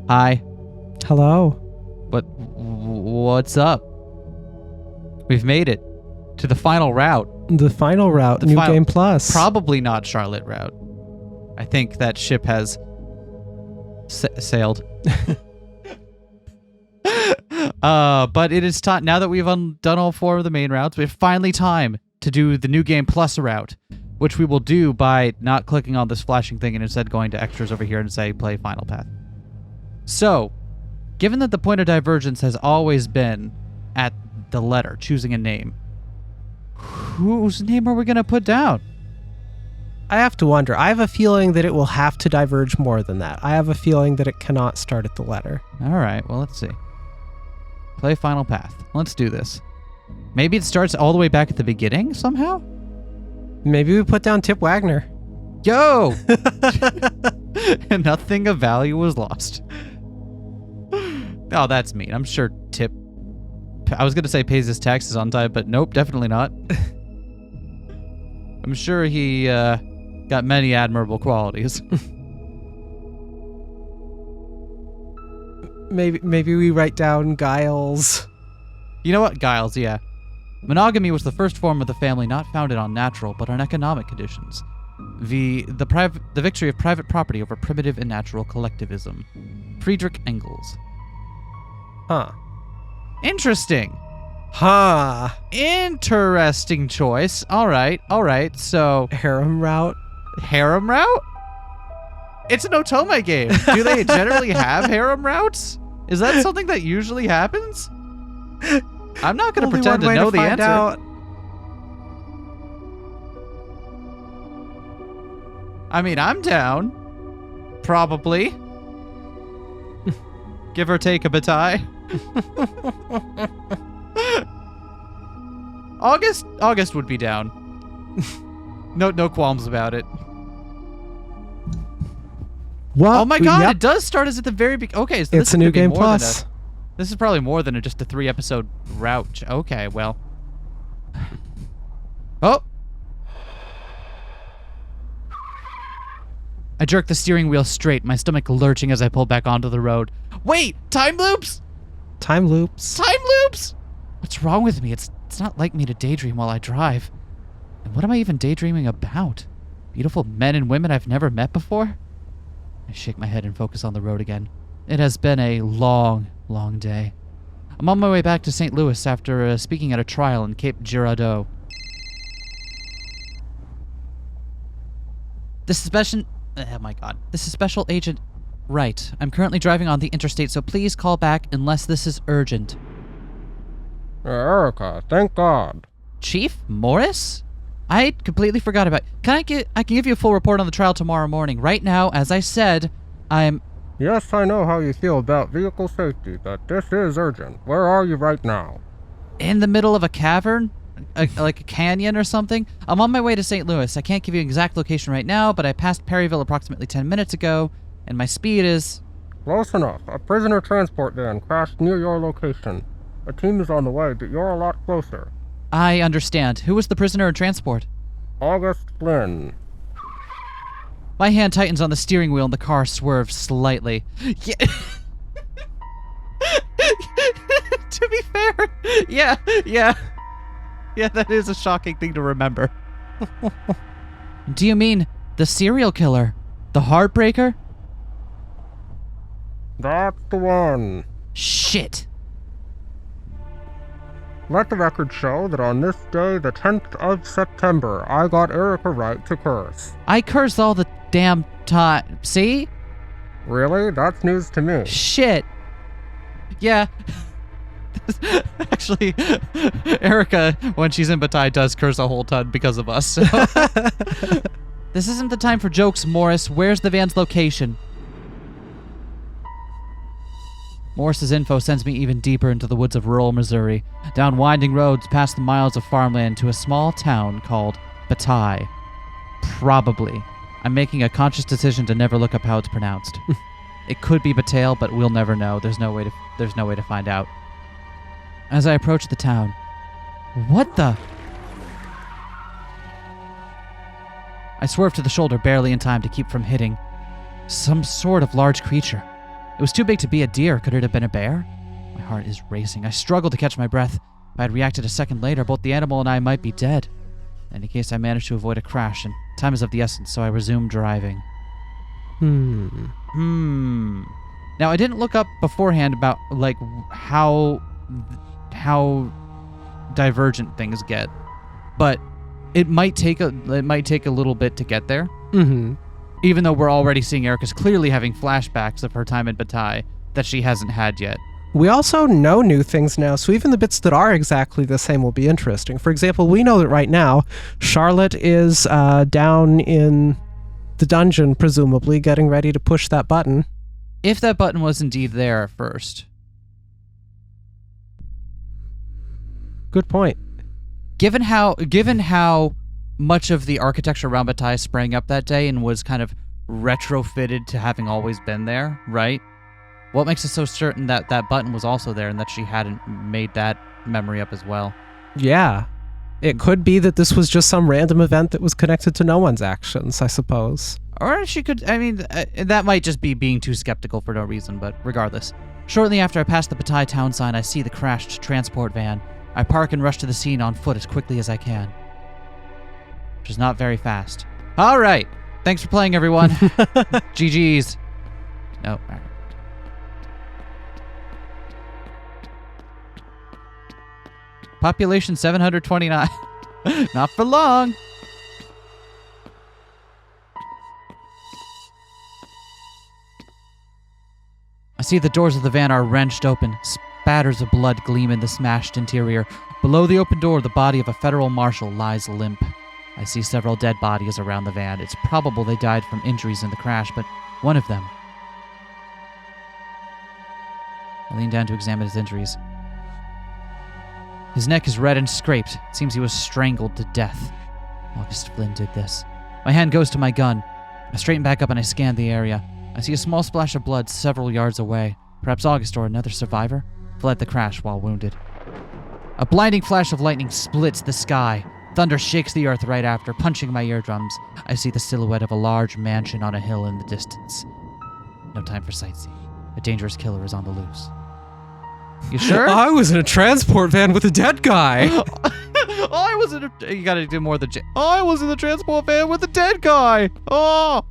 Hi. Hello. What's up? We've made it to the final route. The final route, New Game Plus. Probably not Charlotte route. I think that ship has sailed. But it is time, now that we've done all 4 of the main routes, we have finally time to do the New Game Plus route, which we will do by not clicking on this flashing thing and instead going to extras over here and say play final path. So, given that the point of divergence has always been at the letter, choosing a name, whose name are we going to put down? I have to wonder. I have a feeling that it will have to diverge more than that. I have a feeling that it cannot start at the letter. All right, well, let's see. Play final path. Let's do this. Maybe it starts all the way back at the beginning somehow? Maybe we put down Tip Wagner. Yo! And nothing of value was lost. Oh, that's mean. I'm sure Tip... I was going to say pays his taxes on time, but nope, definitely not. I'm sure he got many admirable qualities. Maybe we write down Giles. You know what? Giles, yeah. Monogamy was the first form of the family not founded on natural, but on economic conditions. The victory of private property over primitive and natural collectivism. Friedrich Engels. Huh. Interesting. Huh. Interesting choice. All right. So... Harem route? Harem route? It's an Otome game. Do they generally have harem routes? Is that something that usually happens? I'm not going to pretend to know the answer. Out. I mean, I'm down. Probably. Give or take a bataille. August would be down. No qualms about it. Well, oh my god, yep. It does start as at the very beginning. Okay, so it's a New Game Plus. This is probably more than just a 3-episode route. Okay, well. Oh! I jerked the steering wheel straight, my stomach lurching as I pulled back onto the road. Wait! Time loops? Time loops. Time loops? What's wrong with me? It's not like me to daydream while I drive. And what am I even daydreaming about? Beautiful men and women I've never met before? I shake my head and focus on the road again. It has been a long, long day. I'm on my way back to St. Louis after speaking at a trial in Cape Girardeau. This is Special Agent Wright. I'm currently driving on the interstate, so please call back unless this is urgent. Erica, thank God. Chief Morris? I completely forgot about... I can give you a full report on the trial tomorrow morning. Right now, as I said, I'm... Yes, I know how you feel about vehicle safety, but this is urgent. Where are you right now? In the middle of a cavern? Like a canyon or something? I'm on my way to St. Louis. I can't give you an exact location right now, but I passed Perryville approximately 10 minutes ago, and my speed is... Close enough. A prisoner transport van crashed near your location. A team is on the way, but you're a lot closer. I understand. Who was the prisoner in transport? August Flynn. My hand tightens on the steering wheel and the car swerves slightly. Yeah. To be fair, yeah, that is a shocking thing to remember. Do you mean the serial killer? The heartbreaker? That's the one. Shit. Let the record show that on this day, the 10th of September, I got Erica Wright to curse. I curse all the damn time. See? Really? That's news to me. Shit. Yeah. Actually, Erica, when she's in Bataille, does curse a whole ton because of us. So. This isn't the time for jokes, Morris. Where's the van's location? Morris's info sends me even deeper into the woods of rural Missouri, down winding roads past the miles of farmland to a small town called Bataille. Probably. I'm making a conscious decision to never look up how it's pronounced. It could be Bataille, but we'll never know. There's no way to find out. As I approach the town, what the? I swerve to the shoulder barely in time to keep from hitting some sort of large creature. It was too big to be a deer. Could it have been a bear? My heart is racing. I struggle to catch my breath. If I had reacted a second later, both the animal and I might be dead. In any case, I managed to avoid a crash, and time is of the essence, so I resumed driving. Now, I didn't look up beforehand about, like, how divergent things get, but it might take a little bit to get there. Even though we're already seeing Erica's clearly having flashbacks of her time in Bataille that she hasn't had yet. We also know new things now, so even the bits that are exactly the same will be interesting. For example, we know that right now, Charlotte is down in the dungeon, presumably, getting ready to push that button. If that button was indeed there at first. Good point. Given how much of the architecture around Bataille sprang up that day and was kind of retrofitted to having always been there, right? What makes us so certain that that button was also there and that she hadn't made that memory up as well? Yeah. It could be that this was just some random event that was connected to no one's actions, I suppose. Or she could, that might just be being too skeptical for no reason, but regardless. Shortly after I pass the Bataille town sign, I see the crashed transport van. I park and rush to the scene on foot as quickly as I can. Which is not very fast. All right. Thanks for playing, everyone. GG's. No. All right. Population 729. Not for long. I see the doors of the van are wrenched open. Spatters of blood gleam in the smashed interior. Below the open door, the body of a federal marshal lies limp. I see several dead bodies around the van. It's probable they died from injuries in the crash, but one of them... I lean down to examine his injuries. His neck is red and scraped. It seems he was strangled to death. August Flynn did this. My hand goes to my gun. I straighten back up and I scan the area. I see a small splash of blood several yards away. Perhaps August or another survivor fled the crash while wounded. A blinding flash of lightning splits the sky. Thunder shakes the earth right after, punching my eardrums. I see the silhouette of a large mansion on a hill in the distance. No time for sightseeing. A dangerous killer is on the loose. You sure? I was in a transport van with a dead guy. I was in a... You gotta do more than... I was in the transport van with a dead guy. Oh!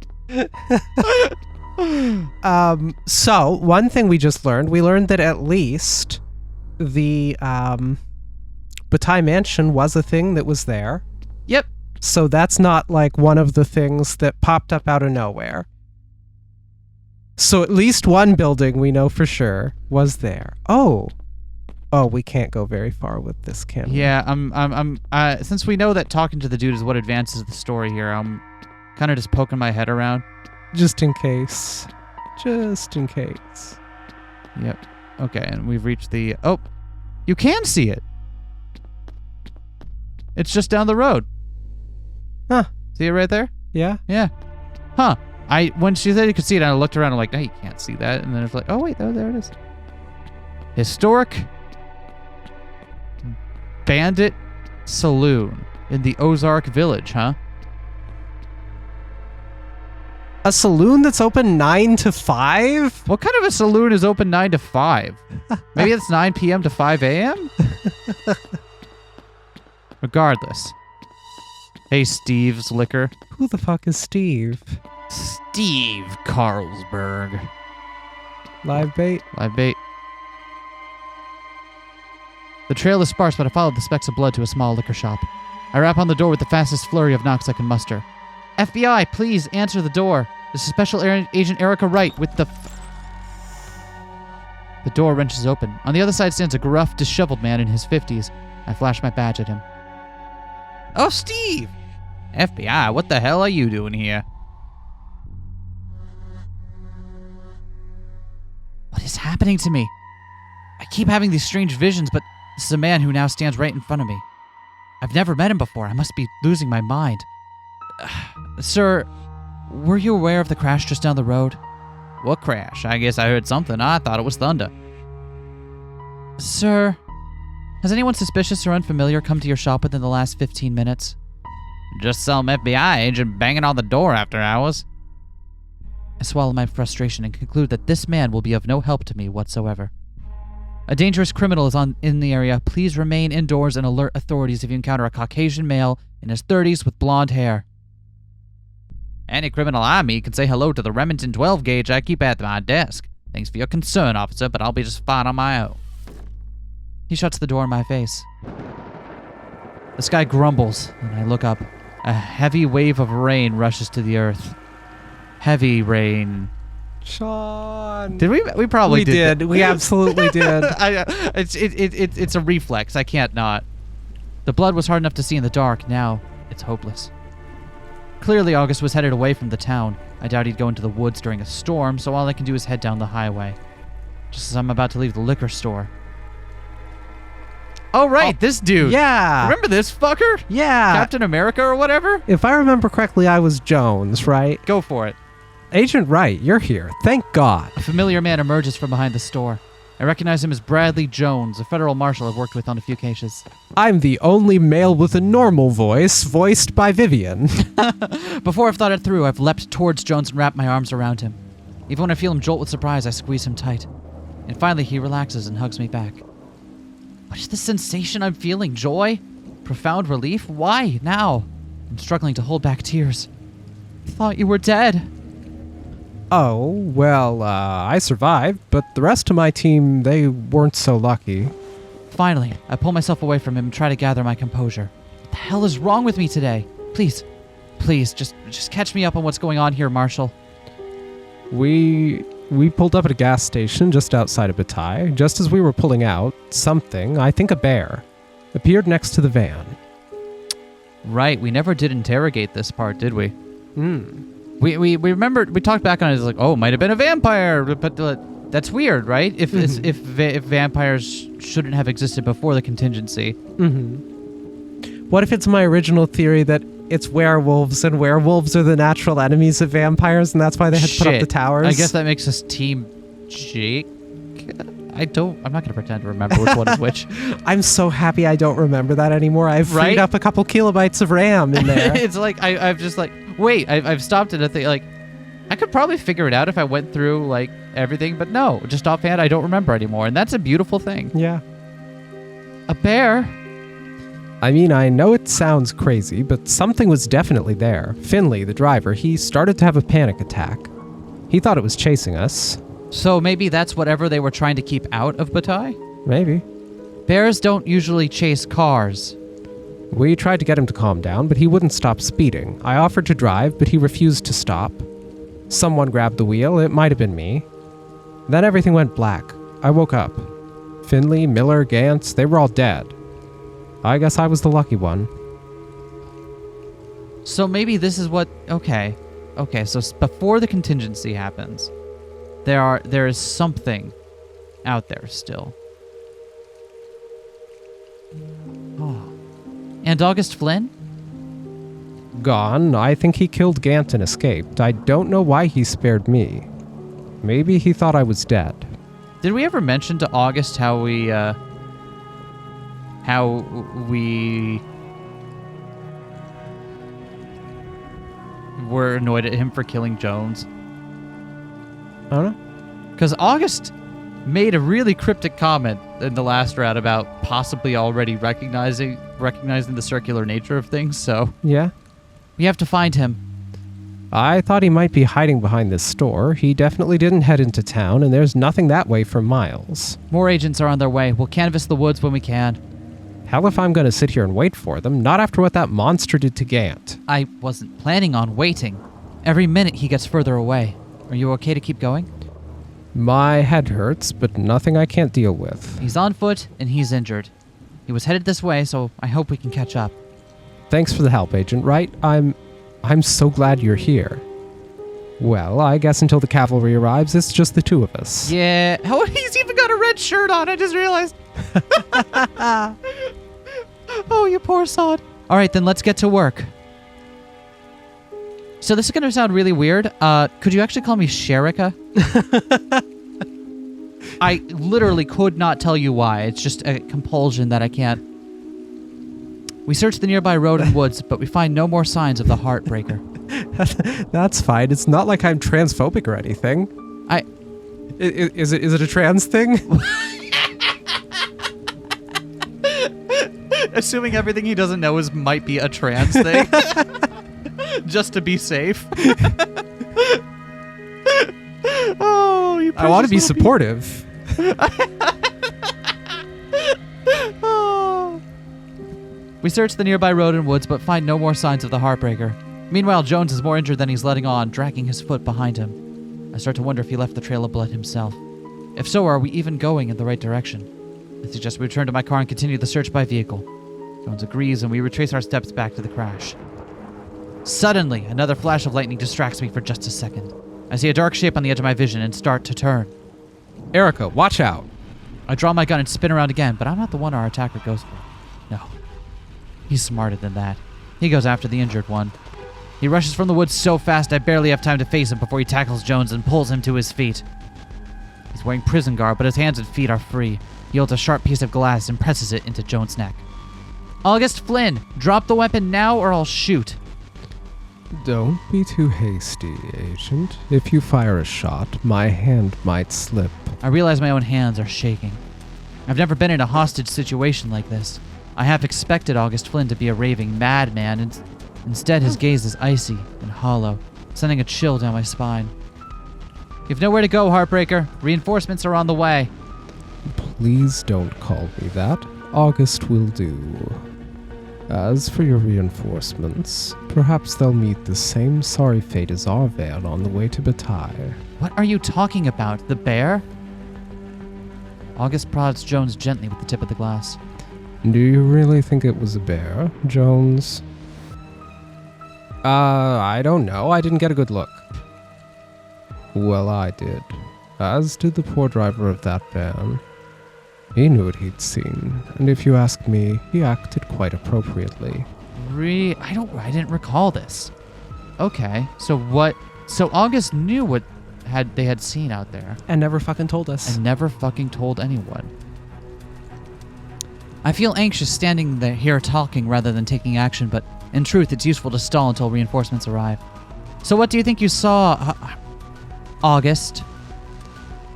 So, one thing we just learned, we learned that at least the Bataille Mansion was a thing that was there. Yep. So that's not like one of the things that popped up out of nowhere. So at least one building we know for sure was there. Oh, we can't go very far with this, can we? Yeah, since we know that talking to the dude is what advances the story here, I'm kind of just poking my head around. Just in case. Just in case. Yep. Okay, and we've reached the... Oh, you can see it. It's just down the road. Huh. See it right there? Yeah? Yeah. Huh. When she said you could see it, I looked around and I'm like, no, you can't see that. And then it's like, oh, wait, there it is. Historic Bandit Saloon in the Ozark Village, huh? A saloon that's open 9 to 5? What kind of a saloon is open 9 to 5? Maybe it's 9 p.m. to 5 a.m.? Regardless. Hey, Steve's Liquor. Who the fuck is Steve? Steve Carlsberg. Live bait? Live bait. The trail is sparse, but I follow the specks of blood to a small liquor shop. I rap on the door with the fastest flurry of knocks I can muster. FBI, please answer the door. This is Special Agent Erica Wright with the... The door wrenches open. On the other side stands a gruff, disheveled man in his 50s. I flash my badge at him. Oh, Steve! FBI, what the hell are you doing here? What is happening to me? I keep having these strange visions, but this is a man who now stands right in front of me. I've never met him before. I must be losing my mind. Sir, were you aware of the crash just down the road? What crash? I guess I heard something. I thought it was thunder. Sir, has anyone suspicious or unfamiliar come to your shop within the last 15 minutes? Just some FBI agent banging on the door after hours. swallow my frustration and conclude that this man will be of no help to me whatsoever. A dangerous criminal is in the area. Please remain indoors and alert authorities if you encounter a Caucasian male in his 30s with blonde hair. Any criminal I meet can say hello to the Remington 12 gauge I keep at my desk. Thanks for your concern, officer, but I'll be just fine on my own. He shuts the door in my face. The sky grumbles, and I look up. A heavy wave of rain rushes to the earth. Heavy rain. Sean. Did we? We probably We did. We absolutely did. It's a reflex. I can't not. The blood was hard enough to see in the dark. Now it's hopeless. Clearly, August was headed away from the town. I doubt he'd go into the woods during a storm, so all I can do is head down the highway. Just as I'm about to leave the liquor store. Oh, right, this dude. Yeah. Remember this fucker? Yeah. Captain America or whatever? If I remember correctly, I was Jones, right? Go for it. Agent Wright, you're here. Thank God. A familiar man emerges from behind the store. I recognize him as Bradley Jones, a federal marshal I've worked with on a few cases. I'm the only male with a normal voice, voiced by Vivian. Before I've thought it through, I've leapt towards Jones and wrapped my arms around him. Even when I feel him jolt with surprise, I squeeze him tight. And finally, he relaxes and hugs me back. What is the sensation I'm feeling? Joy? Profound relief? Why now? I'm struggling to hold back tears. I thought you were dead. Oh, well, I survived, but the rest of my team, they weren't so lucky. Finally, I pull myself away from him and try to gather my composure. What the hell is wrong with me today? Please, just catch me up on what's going on here, Marshal. We pulled up at a gas station just outside of Bataille. Just as we were pulling out, something, I think a bear, appeared next to the van. Right, we never did interrogate this part, did we? We remembered, we talked back on it as like, oh, it might have been a vampire, but that's weird, right? If vampires shouldn't have existed before the contingency. What if it's my original theory that it's werewolves and werewolves are the natural enemies of vampires and that's why they had to put up the towers? I guess that makes us Team Jake. I'm not going to pretend to remember which one is which. I'm so happy I don't remember that anymore. I've freed up a couple kilobytes of RAM in there. It's like, I've just like, wait, I've stopped it at the, like, I could probably figure it out if I went through, like, everything, but no, just offhand, I don't remember anymore, and that's a beautiful thing. Yeah. A bear? I mean, I know it sounds crazy, but something was definitely there. Finley, the driver, he started to have a panic attack. He thought it was chasing us. So maybe that's whatever they were trying to keep out of Bataille? Maybe. Bears don't usually chase cars. We tried to get him to calm down, but he wouldn't stop speeding. I offered to drive, but he refused to stop. Someone grabbed the wheel. It might have been me. Then everything went black. I woke up. Finley, Miller, Gantz, they were all dead. I guess I was the lucky one. So maybe this is what... Okay, so before the contingency happens, there is something out there still. Oh. And August Flynn? Gone. I think he killed Gant and escaped. I don't know why he spared me. Maybe he thought I was dead. Did we ever mention to August how we were annoyed at him for killing Jones? I don't know. Because August made a really cryptic comment in the last round about possibly already recognizing the circular nature of things, so... Yeah? We have to find him. I thought he might be hiding behind this store. He definitely didn't head into town, and there's nothing that way for miles. More agents are on their way. We'll canvass the woods when we can. Hell if I'm going to sit here and wait for them, not after what that monster did to Gant. I wasn't planning on waiting. Every minute he gets further away. Are you okay to keep going? My head hurts, but nothing I can't deal with. He's on foot, and he's injured. He was headed this way, so I hope we can catch up. Thanks for the help, Agent Wright. I'm so glad you're here. Well, I guess until the cavalry arrives, it's just the two of us. Yeah. Oh, he's even got a red shirt on, I just realized. Oh, you poor sod. All right, then let's get to work. So this is going to sound really weird. Could you actually call me Sherika? I literally could not tell you why. It's just a compulsion that I can't. We search the nearby road and woods, but we find no more signs of the Heartbreaker. That's fine. It's not like I'm transphobic or anything. Is it a trans thing? Assuming everything he doesn't know might be a trans thing. Just to be safe. Oh, you I want to be precious little supportive. Oh. We search the nearby road and woods, but find no more signs of the Heartbreaker. Meanwhile, Jones is more injured than he's letting on, dragging his foot behind him. I start to wonder if he left the trail of blood himself. If so, are we even going in the right direction? I suggest we return to my car and continue the search by vehicle. Jones agrees, and we retrace our steps back to the crash. Suddenly, another flash of lightning distracts me for just a second. I see a dark shape on the edge of my vision and start to turn. Erica, watch out. I draw my gun and spin around again, but I'm not the one our attacker goes for. No. He's smarter than that. He goes after the injured one. He rushes from the woods so fast I barely have time to face him before he tackles Jones and pulls him to his feet. He's wearing prison garb, but his hands and feet are free. He holds a sharp piece of glass and presses it into Jones' neck. August Flynn, drop the weapon now or I'll shoot. Don't be too hasty, Agent. If you fire a shot, my hand might slip. I realize my own hands are shaking. I've never been in a hostage situation like this. I half expected August Flynn to be a raving madman, and instead his gaze is icy and hollow, sending a chill down my spine. You've nowhere to go, Heartbreaker. Reinforcements are on the way. Please don't call me that. August will do. As for your reinforcements, perhaps they'll meet the same sorry fate as our van on the way to Bataille. What are you talking about? The bear? August prods Jones gently with the tip of the glass. Do you really think it was a bear, Jones? I don't know. I didn't get a good look. Well, I did. As did the poor driver of that van. He knew what he'd seen, and if you ask me, he acted quite appropriately. I didn't recall this. Okay, so August knew what they had seen out there. And never fucking told us. And never fucking told anyone. I feel anxious standing here talking rather than taking action, but in truth, it's useful to stall until reinforcements arrive. So what do you think you saw, August?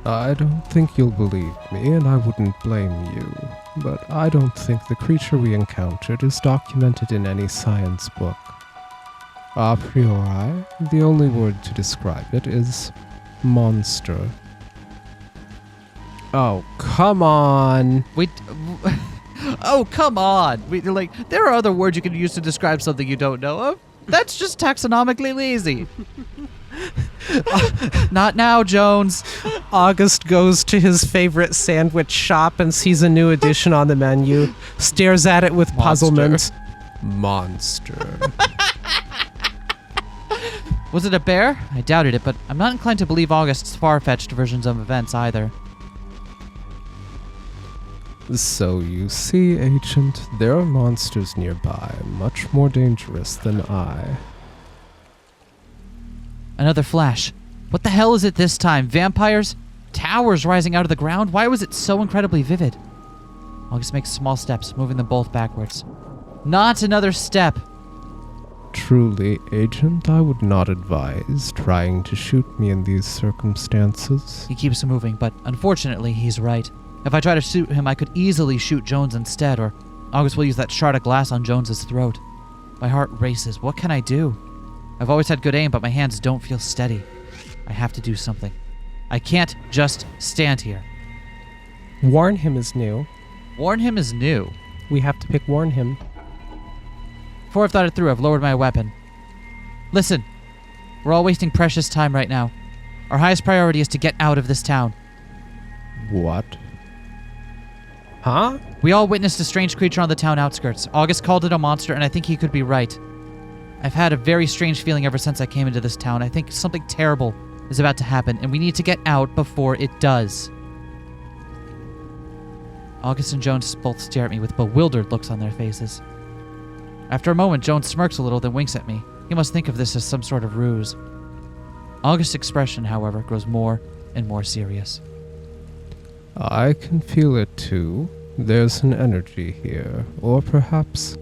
I don't think you'll believe me, and I wouldn't blame you, but I don't think the creature we encountered is documented in any science book. A priori, the only word to describe it is monster. Oh, come on! Oh, come on! There are other words you can use to describe something you don't know of. That's just taxonomically lazy. Not now, Jones. August goes to his favorite sandwich shop and sees a new edition on the menu, stares at it with puzzlement. Monster. Was it a bear? I doubted it, but I'm not inclined to believe August's far-fetched versions of events either. So you see, Agent, there are monsters nearby, much more dangerous than I. Another flash. What the hell is it this time? Vampires? Towers rising out of the ground? Why was it so incredibly vivid? August makes small steps, moving them both backwards. Not another step. Truly, Agent, I would not advise trying to shoot me in these circumstances. He keeps moving, but unfortunately, he's right. If I try to shoot him, I could easily shoot Jones instead, or August will use that shard of glass on Jones's throat. My heart races. What can I do? I've always had good aim, but my hands don't feel steady. I have to do something. I can't just stand here. Warn him is new. Warn him is new. We have to pick warn him. Before I've thought it through, I've lowered my weapon. Listen, we're all wasting precious time right now. Our highest priority is to get out of this town. What? Huh? We all witnessed a strange creature on the town outskirts. August called it a monster, and I think he could be right. I've had a very strange feeling ever since I came into this town. I think something terrible is about to happen, and we need to get out before it does. August and Jones both stare at me with bewildered looks on their faces. After a moment, Jones smirks a little, then winks at me. He must think of this as some sort of ruse. August's expression, however, grows more and more serious. I can feel it too. There's an energy here, or perhaps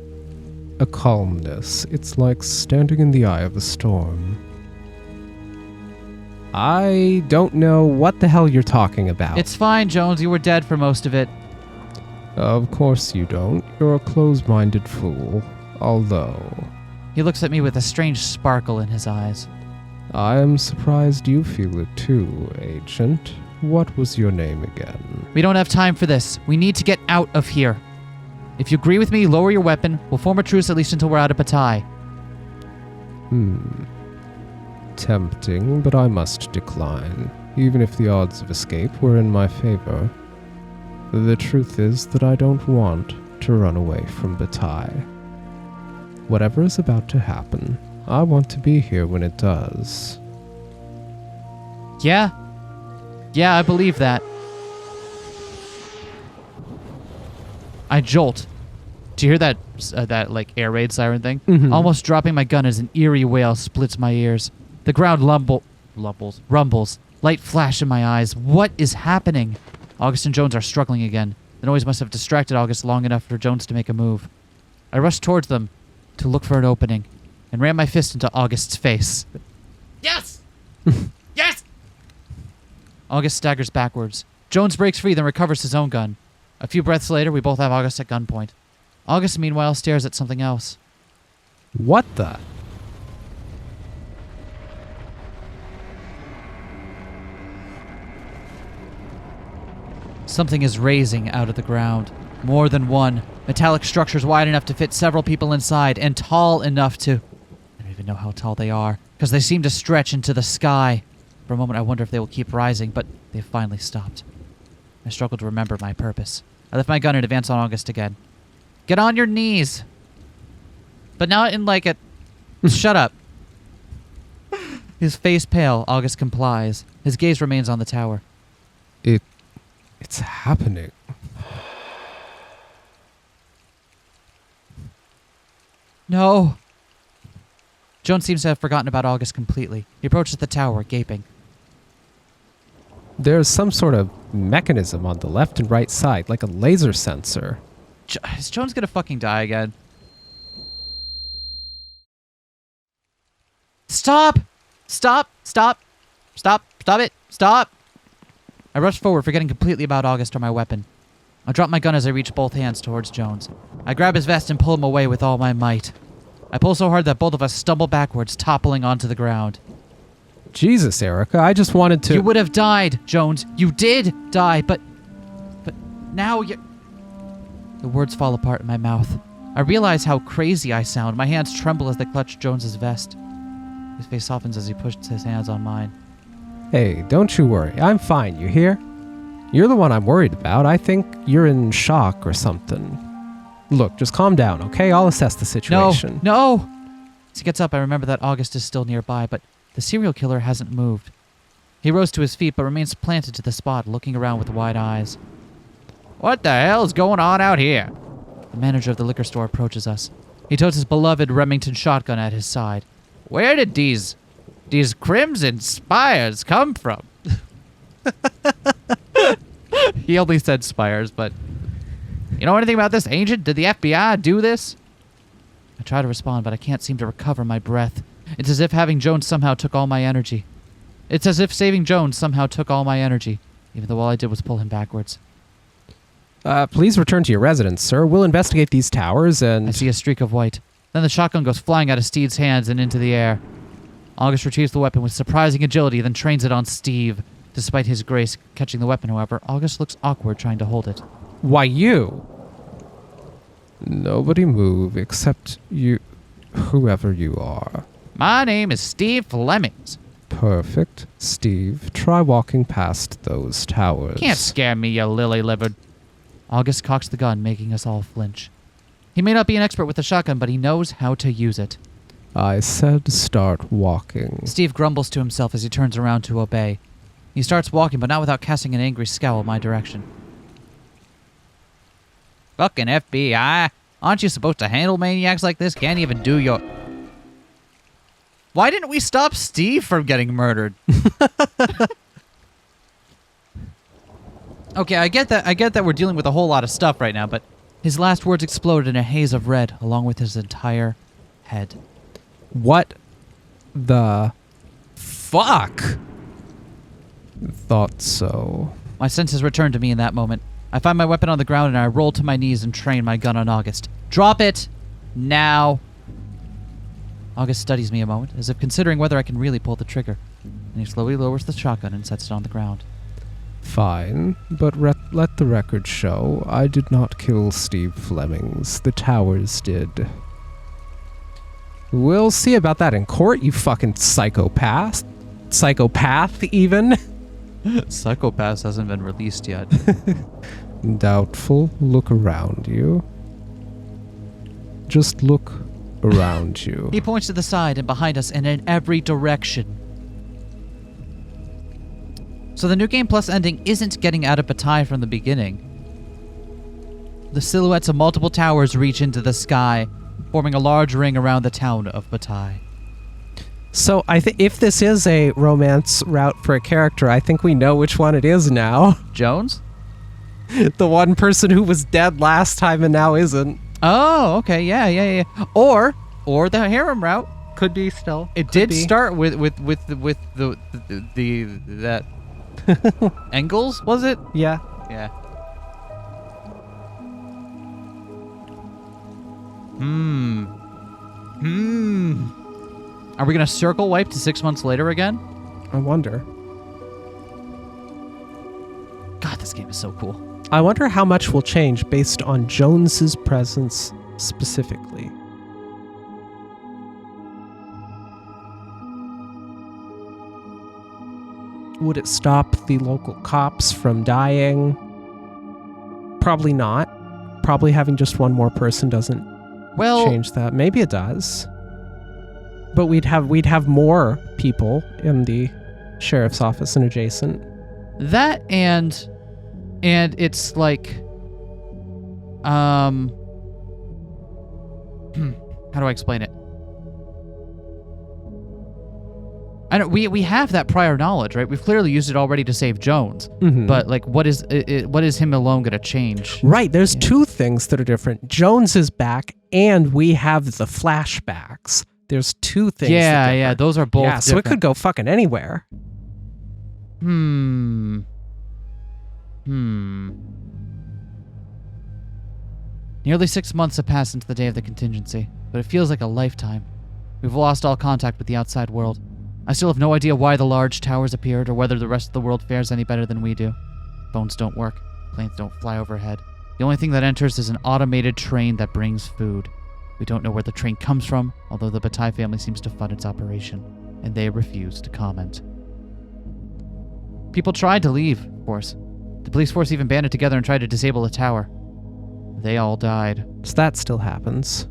a calmness. It's like standing in the eye of a storm. I don't know what the hell you're talking about. It's fine, Jones. You were dead for most of it. Of course you don't. You're a close-minded fool. Although, He looks at me with a strange sparkle in his eyes. I am surprised you feel it too, Agent. What was your name again? We don't have time for this. We need to get out of here. If you agree with me, lower your weapon. We'll form a truce at least until we're out of Bataille. Tempting, but I must decline, even if the odds of escape were in my favor. The truth is that I don't want to run away from Bataille. Whatever is about to happen, I want to be here when it does. Yeah? Yeah, I believe that. I jolt. Do you hear that like air raid siren thing? Mhm. Almost dropping my gun as an eerie wail splits my ears. The ground rumbles. Light flash in my eyes. What is happening? August and Jones are struggling again. The noise must have distracted August long enough for Jones to make a move. I rushed towards them to look for an opening and ran my fist into August's face. Yes! Yes! August staggers backwards. Jones breaks free, then recovers his own gun. A few breaths later, we both have August at gunpoint. August, meanwhile, stares at something else. What the? Something is raising out of the ground. More than one. Metallic structures wide enough to fit several people inside, and tall enough to... I don't even know how tall they are, because they seem to stretch into the sky. For a moment, I wonder if they will keep rising, but they've finally stopped. I struggle to remember my purpose. I lift my gun and advance on August again. Get on your knees! But not in like a... Shut up. His face pale, August complies. His gaze remains on the tower. It's happening. No. Jones seems to have forgotten about August completely. He approaches the tower, gaping. There's some sort of mechanism on the left and right side, like a laser sensor. Is Jones gonna fucking die again? Stop! Stop! Stop! Stop! Stop it! Stop! I rush forward, forgetting completely about August or my weapon. I drop my gun as I reach both hands towards Jones. I grab his vest and pull him away with all my might. I pull so hard that both of us stumble backwards, toppling onto the ground. Jesus, Erica, I just wanted to... You would have died, Jones. You did die, but now you... The words fall apart in my mouth. I realize how crazy I sound. My hands tremble as they clutch Jones's vest. His face softens as he pushes his hands on mine. Hey, don't you worry. I'm fine, you hear? You're the one I'm worried about. I think you're in shock or something. Look, just calm down, okay? I'll assess the situation. No! As he gets up, I remember that August is still nearby, but the serial killer hasn't moved. He rose to his feet, but remains planted to the spot, looking around with wide eyes. What the hell's going on out here? The manager of the liquor store approaches us. He totes his beloved Remington shotgun at his side. Where did these crimson spires come from? He only said spires, but... You know anything about this, Agent? Did the FBI do this? I try to respond, but I can't seem to recover my breath. It's as if having Jones somehow took all my energy. It's as if saving Jones somehow took all my energy, even though all I did was pull him backwards. Please return to your residence, sir. We'll investigate these towers and... I see a streak of white. Then the shotgun goes flying out of Steve's hands and into the air. August retrieves the weapon with surprising agility, then trains it on Steve. Despite his grace catching the weapon, however, August looks awkward trying to hold it. Why you? Nobody move except you, whoever you are. My name is Steve Flemings. Perfect. Steve, try walking past those towers. Can't scare me, you lily-livered. August cocks the gun, making us all flinch. He may not be an expert with the shotgun, but he knows how to use it. I said start walking. Steve grumbles to himself as he turns around to obey. He starts walking, but not without casting an angry scowl in my direction. Fucking FBI. Aren't you supposed to handle maniacs like this? Can't even do your... Why didn't we stop Steve from getting murdered? Okay, I get that we're dealing with a whole lot of stuff right now, but His last words exploded in a haze of red, along with his entire head. What the fuck? Thought so. My senses returned to me in that moment. I find my weapon on the ground and I roll to my knees and train my gun on August. Drop it! Now! August studies me a moment, as if considering whether I can really pull the trigger. And he slowly lowers the shotgun and sets it on the ground. Fine, but let the record show I did not kill Steve Flemings. The Towers did. We'll see about that in court, you fucking psychopath. Psychopath, even. Psychopaths hasn't been released yet. Doubtful. Look around you. Just look around you. He points to the side and behind us and in every direction. So the New Game Plus ending isn't getting out of Bataille from the beginning. The silhouettes of multiple towers reach into the sky, forming a large ring around the town of Bataille. So I think if this is a romance route for a character, I think we know which one it is now. Jones? The one person who was dead last time and now isn't. Oh, okay, yeah. Or the harem route. Could be still. It did start with that Engels, was it? Yeah. Yeah. Are we gonna circle wipe to 6 months later again? I wonder. God, this game is so cool. I wonder how much will change based on Jones's presence specifically. Would it stop the local cops from dying? Probably not. Probably having just one more person doesn't change that. Maybe it does. But we'd have more people in the sheriff's office and adjacent. That and it's like how do I explain it? I know we have that prior knowledge, right? We've clearly used it already to save Jones. Mm-hmm. But like what is him alone going to change? Right, there's two things that are different. Jones is back and we have the flashbacks. There's two things. Yeah, those are both different. So it could go fucking anywhere. Nearly 6 months have passed since the day of the contingency, but it feels like a lifetime. We've lost all contact with the outside world. I still have no idea why the large towers appeared or whether the rest of the world fares any better than we do. Phones don't work. Planes don't fly overhead. The only thing that enters is an automated train that brings food. We don't know where the train comes from, although the Bataille family seems to fund its operation, and they refuse to comment. People tried to leave, of course. The police force even banded together and tried to disable the tower. They all died. So that still happens.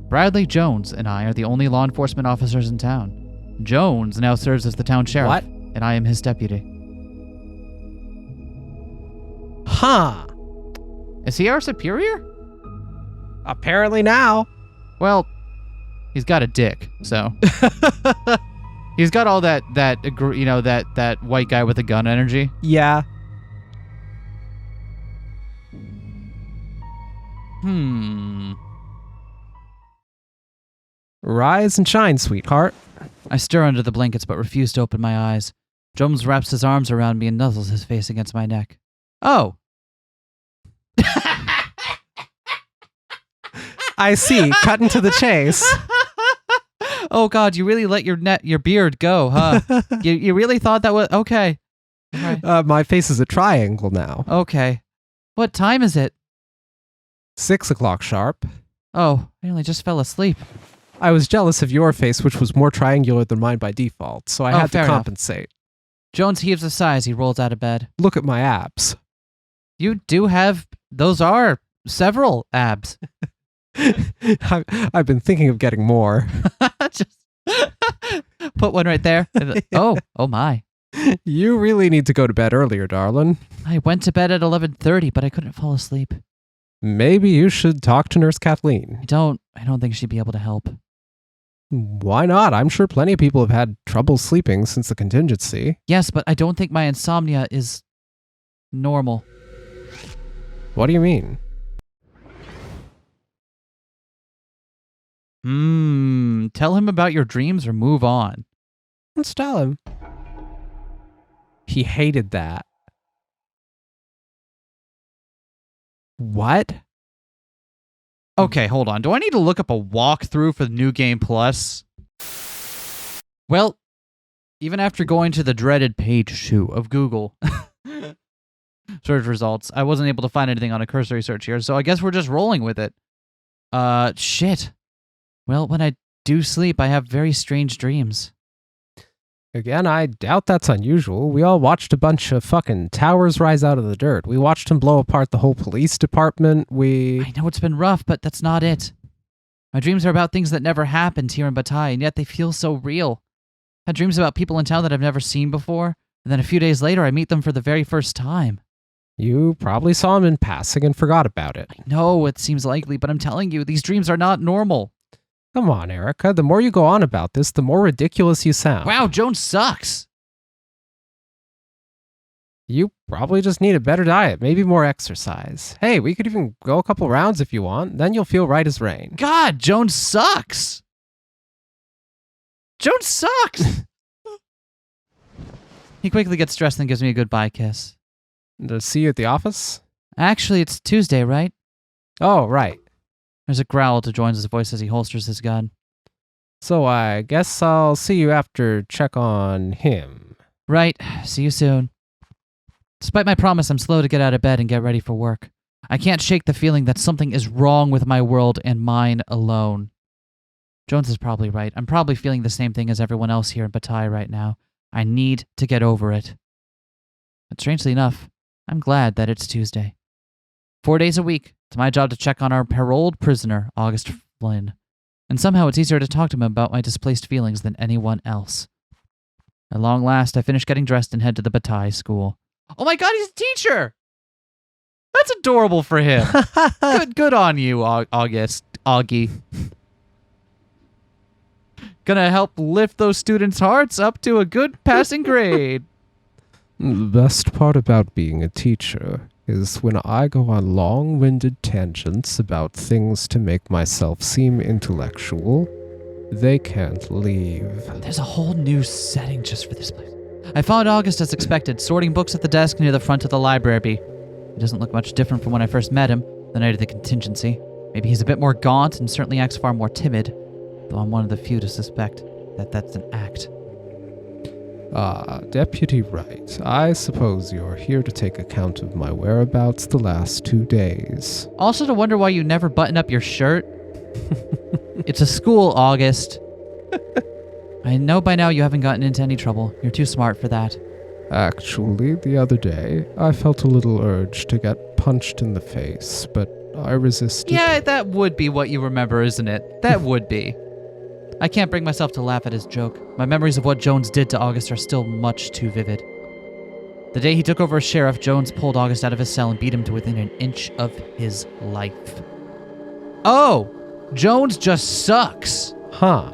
Bradley Jones and I are the only law enforcement officers in town. Jones now serves as the town sheriff. What? And I am his deputy. Huh. Is he our superior? Apparently now. Well, he's got a dick, so. He's got all that white guy with a gun energy. Yeah. Rise and shine, sweetheart. I stir under the blankets but refuse to open my eyes. Jones wraps his arms around me and nuzzles his face against my neck. Oh. I see. Cutting to the chase. Oh God, you really let your beard go, huh? you really thought that was okay. Right. My face is a triangle now. Okay. What time is it? 6 o'clock sharp. Oh, I only just fell asleep. I was jealous of your face, which was more triangular than mine by default, so I had to fair compensate. Enough. Jones heaves a sigh as he rolls out of bed. Look at my abs. You do have... Those are several abs. I've been thinking of getting more. Just put one right there. Oh my. You really need to go to bed earlier, darling. I went to bed at 11:30, but I couldn't fall asleep. Maybe you should talk to Nurse Kathleen. I don't think she'd be able to help. Why not? I'm sure plenty of people have had trouble sleeping since the contingency. Yes, but I don't think my insomnia is normal. What do you mean? Tell him about your dreams or move on. Let's tell him. He hated that. What? Okay, hold on. Do I need to look up a walkthrough for the New Game Plus? Well, even after going to the dreaded page 2 of Google search results, I wasn't able to find anything on a cursory search here, so I guess we're just rolling with it. Shit. Well, when I do sleep, I have very strange dreams. Again, I doubt that's unusual. We all watched a bunch of fucking towers rise out of the dirt. We watched him blow apart the whole police department. I know it's been rough, but that's not it. My dreams are about things that never happened here in Bataille, and yet they feel so real. I had dreams about people in town that I've never seen before, and then a few days later I meet them for the very first time. You probably saw him in passing and forgot about it. I know it seems likely, but I'm telling you, these dreams are not normal. Come on, Erica. The more you go on about this, the more ridiculous you sound. Wow, Jones sucks. You probably just need a better diet, maybe more exercise. Hey, we could even go a couple rounds if you want. Then you'll feel right as rain. God, Jones sucks. Jones sucks. He quickly gets dressed and gives me a goodbye kiss. To see you at the office? Actually, it's Tuesday, right? Oh, right. There's a growl to Jones' voice as he holsters his gun. So I guess I'll see you after check on him. Right. See you soon. Despite my promise, I'm slow to get out of bed and get ready for work. I can't shake the feeling that something is wrong with my world and mine alone. Jones is probably right. I'm probably feeling the same thing as everyone else here in Bataille right now. I need to get over it. But strangely enough, I'm glad that it's Tuesday. 4 days a week, it's my job to check on our paroled prisoner, August Flynn. And somehow it's easier to talk to him about my displaced feelings than anyone else. At long last, I finish getting dressed and head to the Bataille school. Oh my god, he's a teacher! That's adorable for him. Good on you, Augie. Gonna help lift those students' hearts up to a good passing grade. The best part about being a teacher is when I go on long-winded tangents about things to make myself seem intellectual, they can't leave. There's a whole new setting just for this place. I found August as expected, sorting books at the desk near the front of the library. He doesn't look much different from when I first met him, the night of the contingency. Maybe he's a bit more gaunt and certainly acts far more timid, though I'm one of the few to suspect that that's an act. Deputy Wright, I suppose you're here to take account of my whereabouts the last 2 days. Also to wonder why you never button up your shirt. It's a school, August. I know by now you haven't gotten into any trouble. You're too smart for that. Actually, the other day, I felt a little urge to get punched in the face, but I resisted. Yeah, that would be what you remember, isn't it? That would be. I can't bring myself to laugh at his joke. My memories of what Jones did to August are still much too vivid. The day he took over as sheriff, Jones pulled August out of his cell and beat him to within an inch of his life. Oh! Jones just sucks! Huh.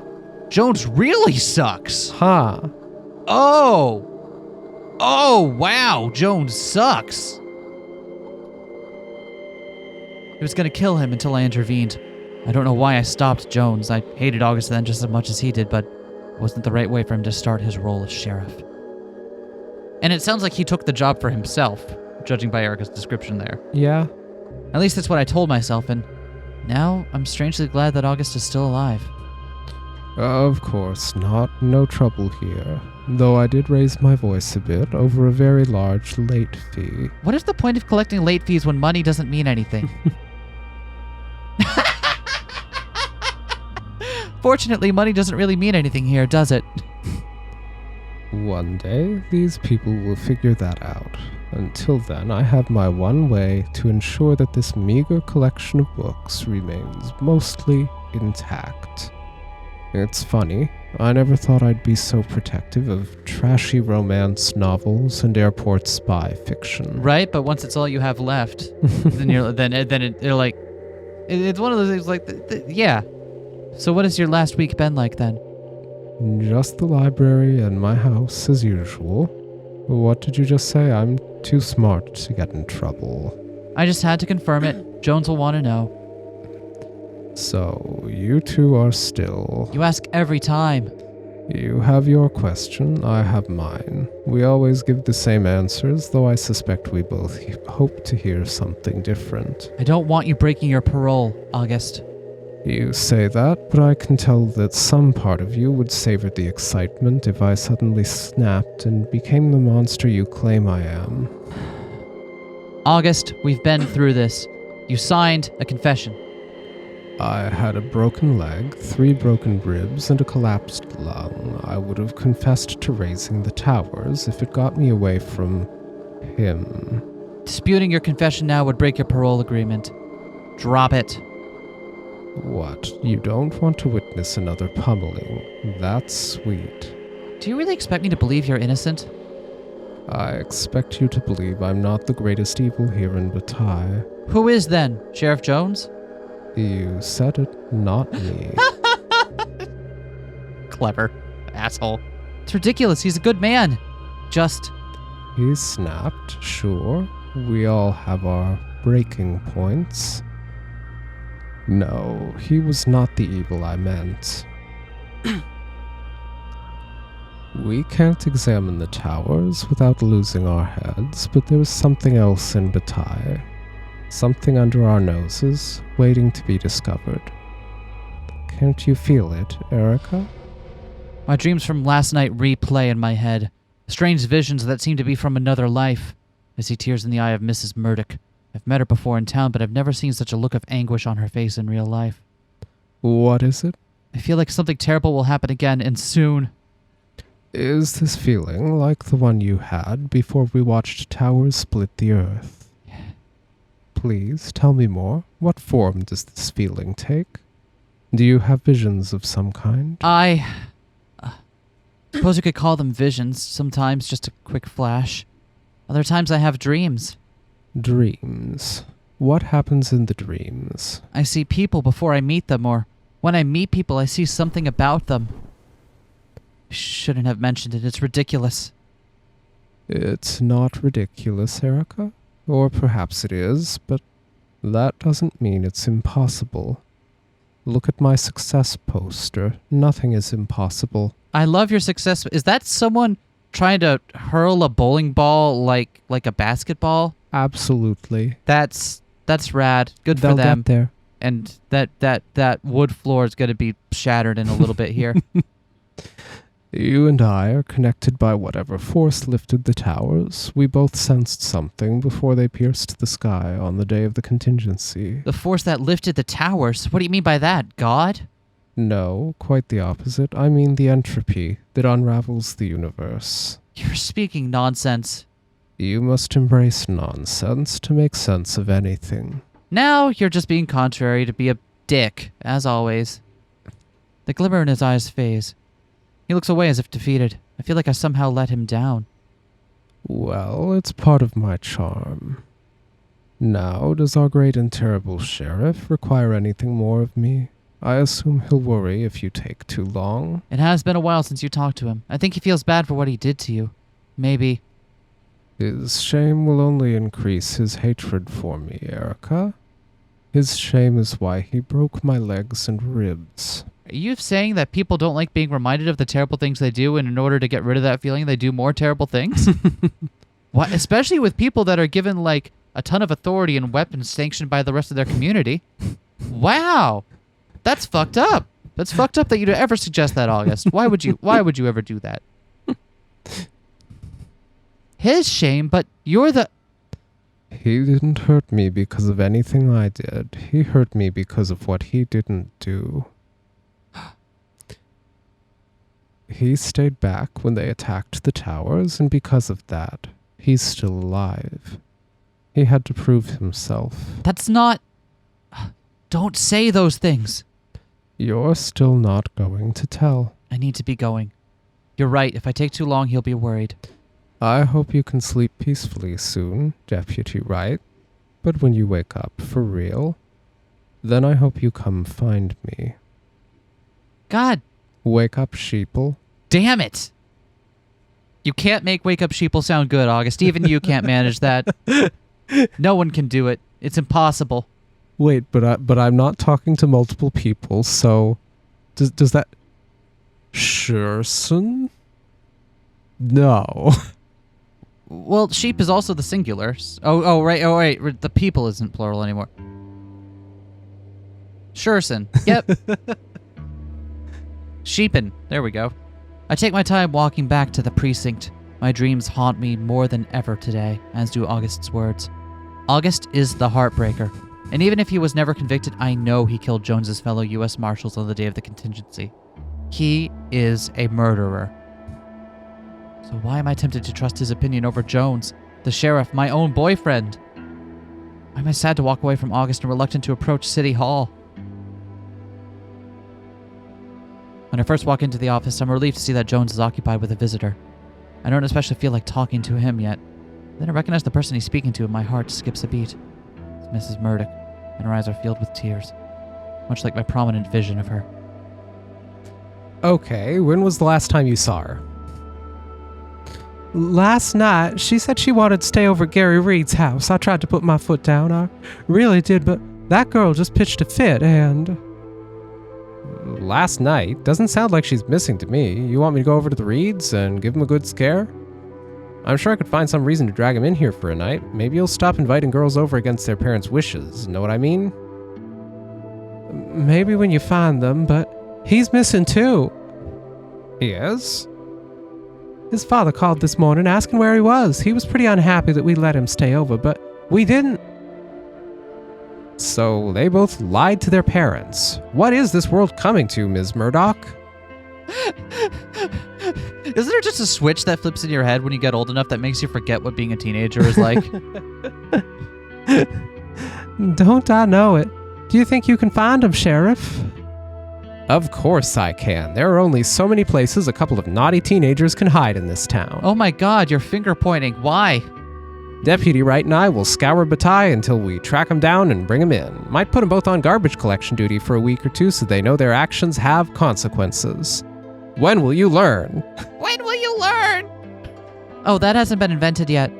Jones really sucks! Huh. Oh! Oh, wow! Jones sucks! He was gonna kill him until I intervened. I don't know why I stopped Jones. I hated August then just as much as he did, but it wasn't the right way for him to start his role as sheriff. And it sounds like he took the job for himself, judging by Erica's description there. Yeah. At least that's what I told myself, and now I'm strangely glad that August is still alive. Of course not. No trouble here. Though I did raise my voice a bit over a very large late fee. What is the point of collecting late fees when money doesn't mean anything? Fortunately, money doesn't really mean anything here, does it? One day, these people will figure that out. Until then, I have my one way to ensure that this meager collection of books remains mostly intact. It's funny, I never thought I'd be so protective of trashy romance novels and airport spy fiction. Right, but once it's all you have left, then you're like, it's one of those things like, yeah. So what has your last week been like then? Just the library and my house as usual. What did you just say? I'm too smart to get in trouble. I just had to confirm it. Jones will want to know. So, you two are still... You ask every time. You have your question, I have mine. We always give the same answers, though I suspect we both hope to hear something different. I don't want you breaking your parole, August. You say that, but I can tell that some part of you would savor the excitement if I suddenly snapped and became the monster you claim I am. August, we've been through this. You signed a confession. I had a broken leg, 3 broken ribs, and a collapsed lung. I would have confessed to raising the towers if it got me away from him. Disputing your confession now would break your parole agreement. Drop it. What? You don't want to witness another pummeling? That's sweet. Do you really expect me to believe you're innocent? I expect you to believe I'm not the greatest evil here in Bataille. Who is then? Sheriff Jones? You said it, not me. Clever. Asshole. It's ridiculous. He's a good man. Just... He snapped, sure. We all have our breaking points. No, he was not the evil I meant. We can't examine the towers without losing our heads, but there is something else in Bataille. Something under our noses, waiting to be discovered. Can't you feel it, Erica? My dreams from last night replay in my head. Strange visions that seem to be from another life. I see tears in the eye of Mrs. Murdoch. I've met her before in town, but I've never seen such a look of anguish on her face in real life. What is it? I feel like something terrible will happen again, and soon. Is this feeling like the one you had before we watched towers split the earth? Please, tell me more. What form does this feeling take? Do you have visions of some kind? I suppose you could call them visions. Sometimes just a quick flash. Other times I have dreams. Dreams. What happens in the dreams? I see people before I meet them, or when I meet people, I see something about them. I shouldn't have mentioned it. It's ridiculous. It's not ridiculous, Erica. Or perhaps it is, but that doesn't mean it's impossible. Look at my success poster. Nothing is impossible. I love your success. Is that someone trying to hurl a bowling ball like a basketball? Absolutely. That's rad. Good They'll for them. get there. And that wood floor is going to be shattered in a little bit here. You and I are connected by whatever force lifted the towers. We both sensed something before they pierced the sky on the day of the contingency. The force that lifted the towers? What do you mean by that? God? No, quite the opposite. I mean the entropy that unravels the universe. You're speaking nonsense. You must embrace nonsense to make sense of anything. Now you're just being contrary to be a dick, as always. The glimmer in his eyes fades. He looks away as if defeated. I feel like I somehow let him down. Well, it's part of my charm. Now, does our great and terrible sheriff require anything more of me? I assume he'll worry if you take too long. It has been a while since you talked to him. I think he feels bad for what he did to you. Maybe. His shame will only increase his hatred for me, Erica. His shame is why he broke my legs and ribs. Are you saying that people don't like being reminded of the terrible things they do, and in order to get rid of that feeling, they do more terrible things? What? Especially with people that are given, like, a ton of authority and weapons sanctioned by the rest of their community. Wow. That's fucked up. That's fucked up that you'd ever suggest that, August. Why would you ever do that? His shame, but you're the... He didn't hurt me because of anything I did. He hurt me because of what he didn't do. He stayed back when they attacked the towers, and because of that, he's still alive. He had to prove himself. That's not... Don't say those things. You're still not going to tell. I need to be going. You're right. If I take too long, he'll be worried. I hope you can sleep peacefully soon, Deputy Wright. But when you wake up, for real, then I hope you come find me. God Wake up, sheeple. damn it. You can't make Wake Up Sheeple sound good, August. Even you can't manage that. No one can do it. It's impossible. Wait, but I'm not talking to multiple people, so does that Sherson? No. Well, sheep is also the singular. Oh, right. The people isn't plural anymore. Sherson. Yep. Sheepin. There we go. I take my time walking back to the precinct. My dreams haunt me more than ever today, as do August's words. August is the heartbreaker. And even if he was never convicted, I know he killed Jones's fellow U.S. Marshals on the day of the contingency. He is a murderer. So why am I tempted to trust his opinion over Jones, the sheriff, my own boyfriend? Why am I sad to walk away from August and reluctant to approach City Hall? When I first walk into the office, I'm relieved to see that Jones is occupied with a visitor. I don't especially feel like talking to him yet. Then I recognize the person he's speaking to and my heart skips a beat. It's Mrs. Murdoch, and her eyes are filled with tears, much like my prominent vision of her. Okay, when was the last time you saw her? Last night. She said she wanted to stay over at Gary Reed's house. I tried to put my foot down. I really did, but that girl just pitched a fit and... Last night? Doesn't sound like she's missing to me. You want me to go over to the Reeds and give him a good scare? I'm sure I could find some reason to drag him in here for a night. Maybe he'll stop inviting girls over against their parents' wishes. Know what I mean? Maybe when you find them, but he's missing too. He is? His father called this morning asking where he was. He was pretty unhappy that we let him stay over, but we didn't. So they both lied to their parents. What is this world coming to, Ms. Murdoch? Isn't there just a switch that flips in your head when you get old enough that makes you forget what being a teenager is like? Don't I know it? Do you think you can find him, Sheriff? Of course I can. There are only so many places a couple of naughty teenagers can hide in this town. Oh my god, you're finger pointing. Why? Deputy Wright and I will scour Bataille until we track them down and bring them in. Might put them both on garbage collection duty for a week or two so they know their actions have consequences. When will you learn? When will you learn? Oh, that hasn't been invented yet.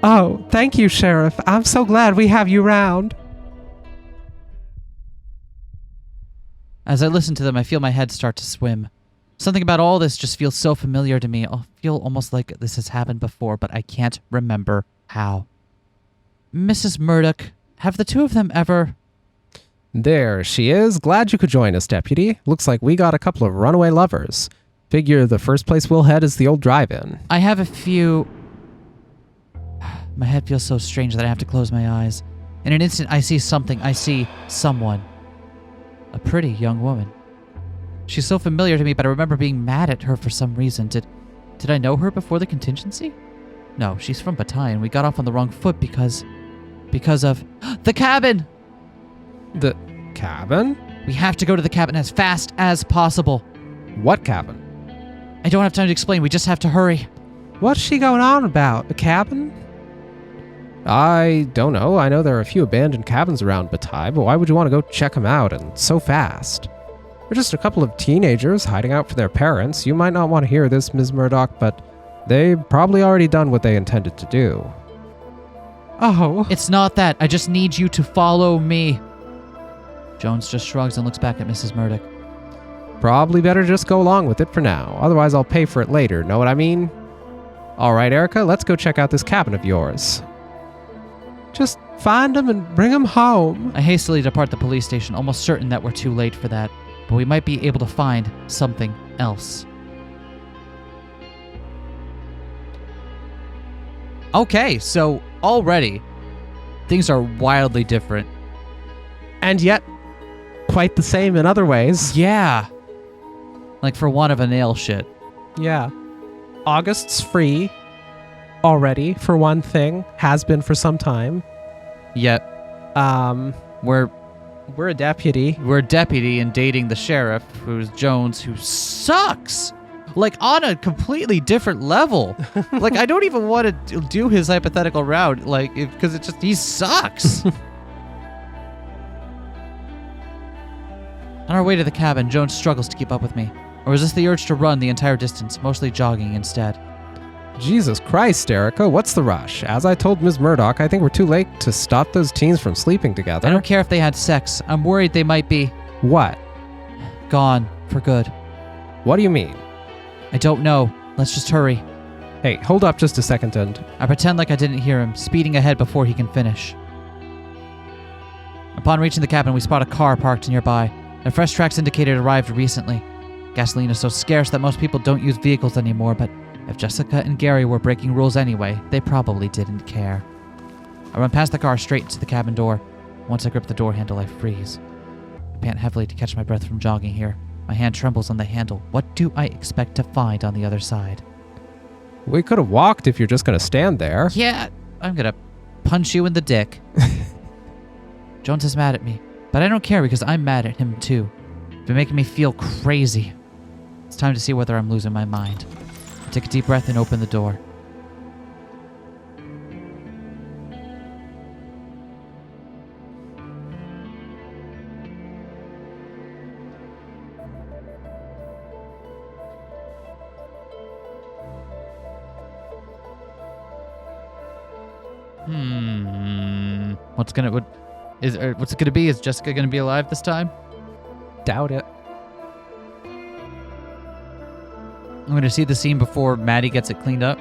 Oh, thank you, Sheriff. I'm so glad we have you round. As I listen to them, I feel my head start to swim. Something about all this just feels so familiar to me. I feel almost like this has happened before, but I can't remember how. Mrs. Murdoch, have the two of them ever... There she is. Glad you could join us, Deputy. Looks like we got a couple of runaway lovers. Figure the first place we'll head is the old drive-in. I have a few... My head feels so strange that I have to close my eyes. In an instant, I see something. I see someone. A pretty young woman. She's so familiar to me, but I remember being mad at her for some reason. Did I know her before the contingency? No, she's from Bataille, and we got off on the wrong foot because of... The cabin! The cabin? We have to go to the cabin as fast as possible. What cabin? I don't have time to explain. We just have to hurry. What's she going on about? A cabin? I don't know. I know there are a few abandoned cabins around Bataille, but why would you want to go check them out and so fast? We're just a couple of teenagers hiding out for their parents. You might not want to hear this, Ms. Murdoch, but they've probably already done what they intended to do. Oh. It's not that. I just need you to follow me. Jones just shrugs and looks back at Mrs. Murdoch. Probably better just go along with it for now. Otherwise, I'll pay for it later. Know what I mean? All right, Erica, let's go check out this cabin of yours. Just find them and bring them home. I hastily depart the police station, almost certain that we're too late for that. But we might be able to find something else. Okay, so already things are wildly different. And yet, quite the same in other ways. Yeah. Like for one of a nail shit. Yeah. August's free already, for one thing. Has been for some time. Yet, we're a deputy. We're a deputy and dating the sheriff, who's Jones, who sucks. Like, on a completely different level. Like, I don't even want to do his hypothetical route, like, because it just, he sucks. On our way to the cabin, Jones struggles to keep up with me. Or is this the urge to run the entire distance, mostly jogging instead? Jesus Christ, Erica, what's the rush? As I told Ms. Murdoch, I think we're too late to stop those teens from sleeping together. I don't care if they had sex. I'm worried they might be What? gone for good. What do you mean? I don't know. Let's just hurry. Hey, hold up just a second and... I pretend like I didn't hear him, speeding ahead before he can finish. Upon reaching the cabin, we spot a car parked nearby. A fresh tracks indicator arrived recently. Gasoline is so scarce that most people don't use vehicles anymore, but if Jessica and Gary were breaking rules anyway, they probably didn't care. I run past the car straight into the cabin door. Once I grip the door handle, I freeze. I pant heavily to catch my breath from jogging here. My hand trembles on the handle. What do I expect to find on the other side? We could have walked if you're just gonna stand there. Yeah, I'm gonna punch you in the dick. Jones is mad at me, but I don't care because I'm mad at him too. It's been making me feel crazy. It's time to see whether I'm losing my mind. I take a deep breath and open the door. What's it gonna be? Is Jessica gonna be alive this time? Doubt it. I'm gonna see the scene before Maddie gets it cleaned up.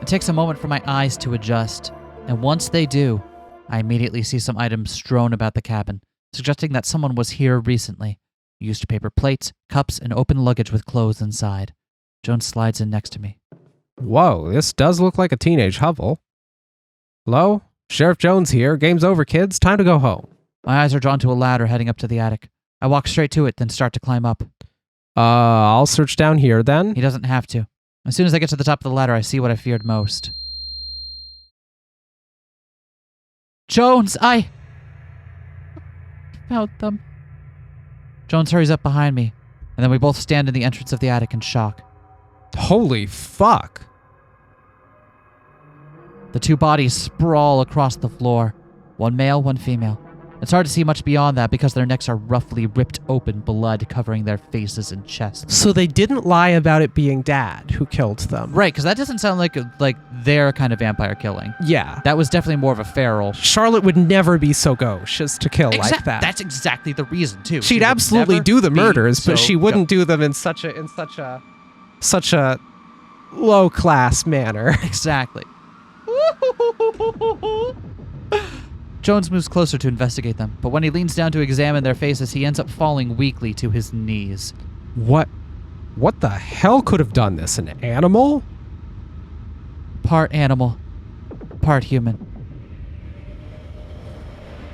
It takes a moment for my eyes to adjust, and once they do, I immediately see some items strewn about the cabin, suggesting that someone was here recently. Used paper plates, cups, and open luggage with clothes inside. Jones slides in next to me. Whoa, this does look like a teenage hovel. Hello? Sheriff Jones here. Game's over, kids. Time to go home. My eyes are drawn to a ladder heading up to the attic. I walk straight to it, then start to climb up. I'll search down here then. He doesn't have to. As soon as I get to the top of the ladder, I see what I feared most. Jones, I found them. Jones hurries up behind me, and then we both stand in the entrance of the attic in shock. Holy fuck. The two bodies sprawl across the floor. One male, one female. It's hard to see much beyond that because their necks are roughly ripped open, blood covering their faces and chests. So they didn't lie about it being Dad who killed them. Right, because that doesn't sound like their kind of vampire killing. Yeah. That was definitely more of a feral. Charlotte would never be so gauche as to kill like that. That's exactly the reason, too. She'd absolutely do the murders, but she wouldn't do them in such a low-class manner. Exactly. Jones moves closer to investigate them, but when he leans down to examine their faces, he ends up falling weakly to his knees. What the hell could have done this? An animal? Part animal, part human.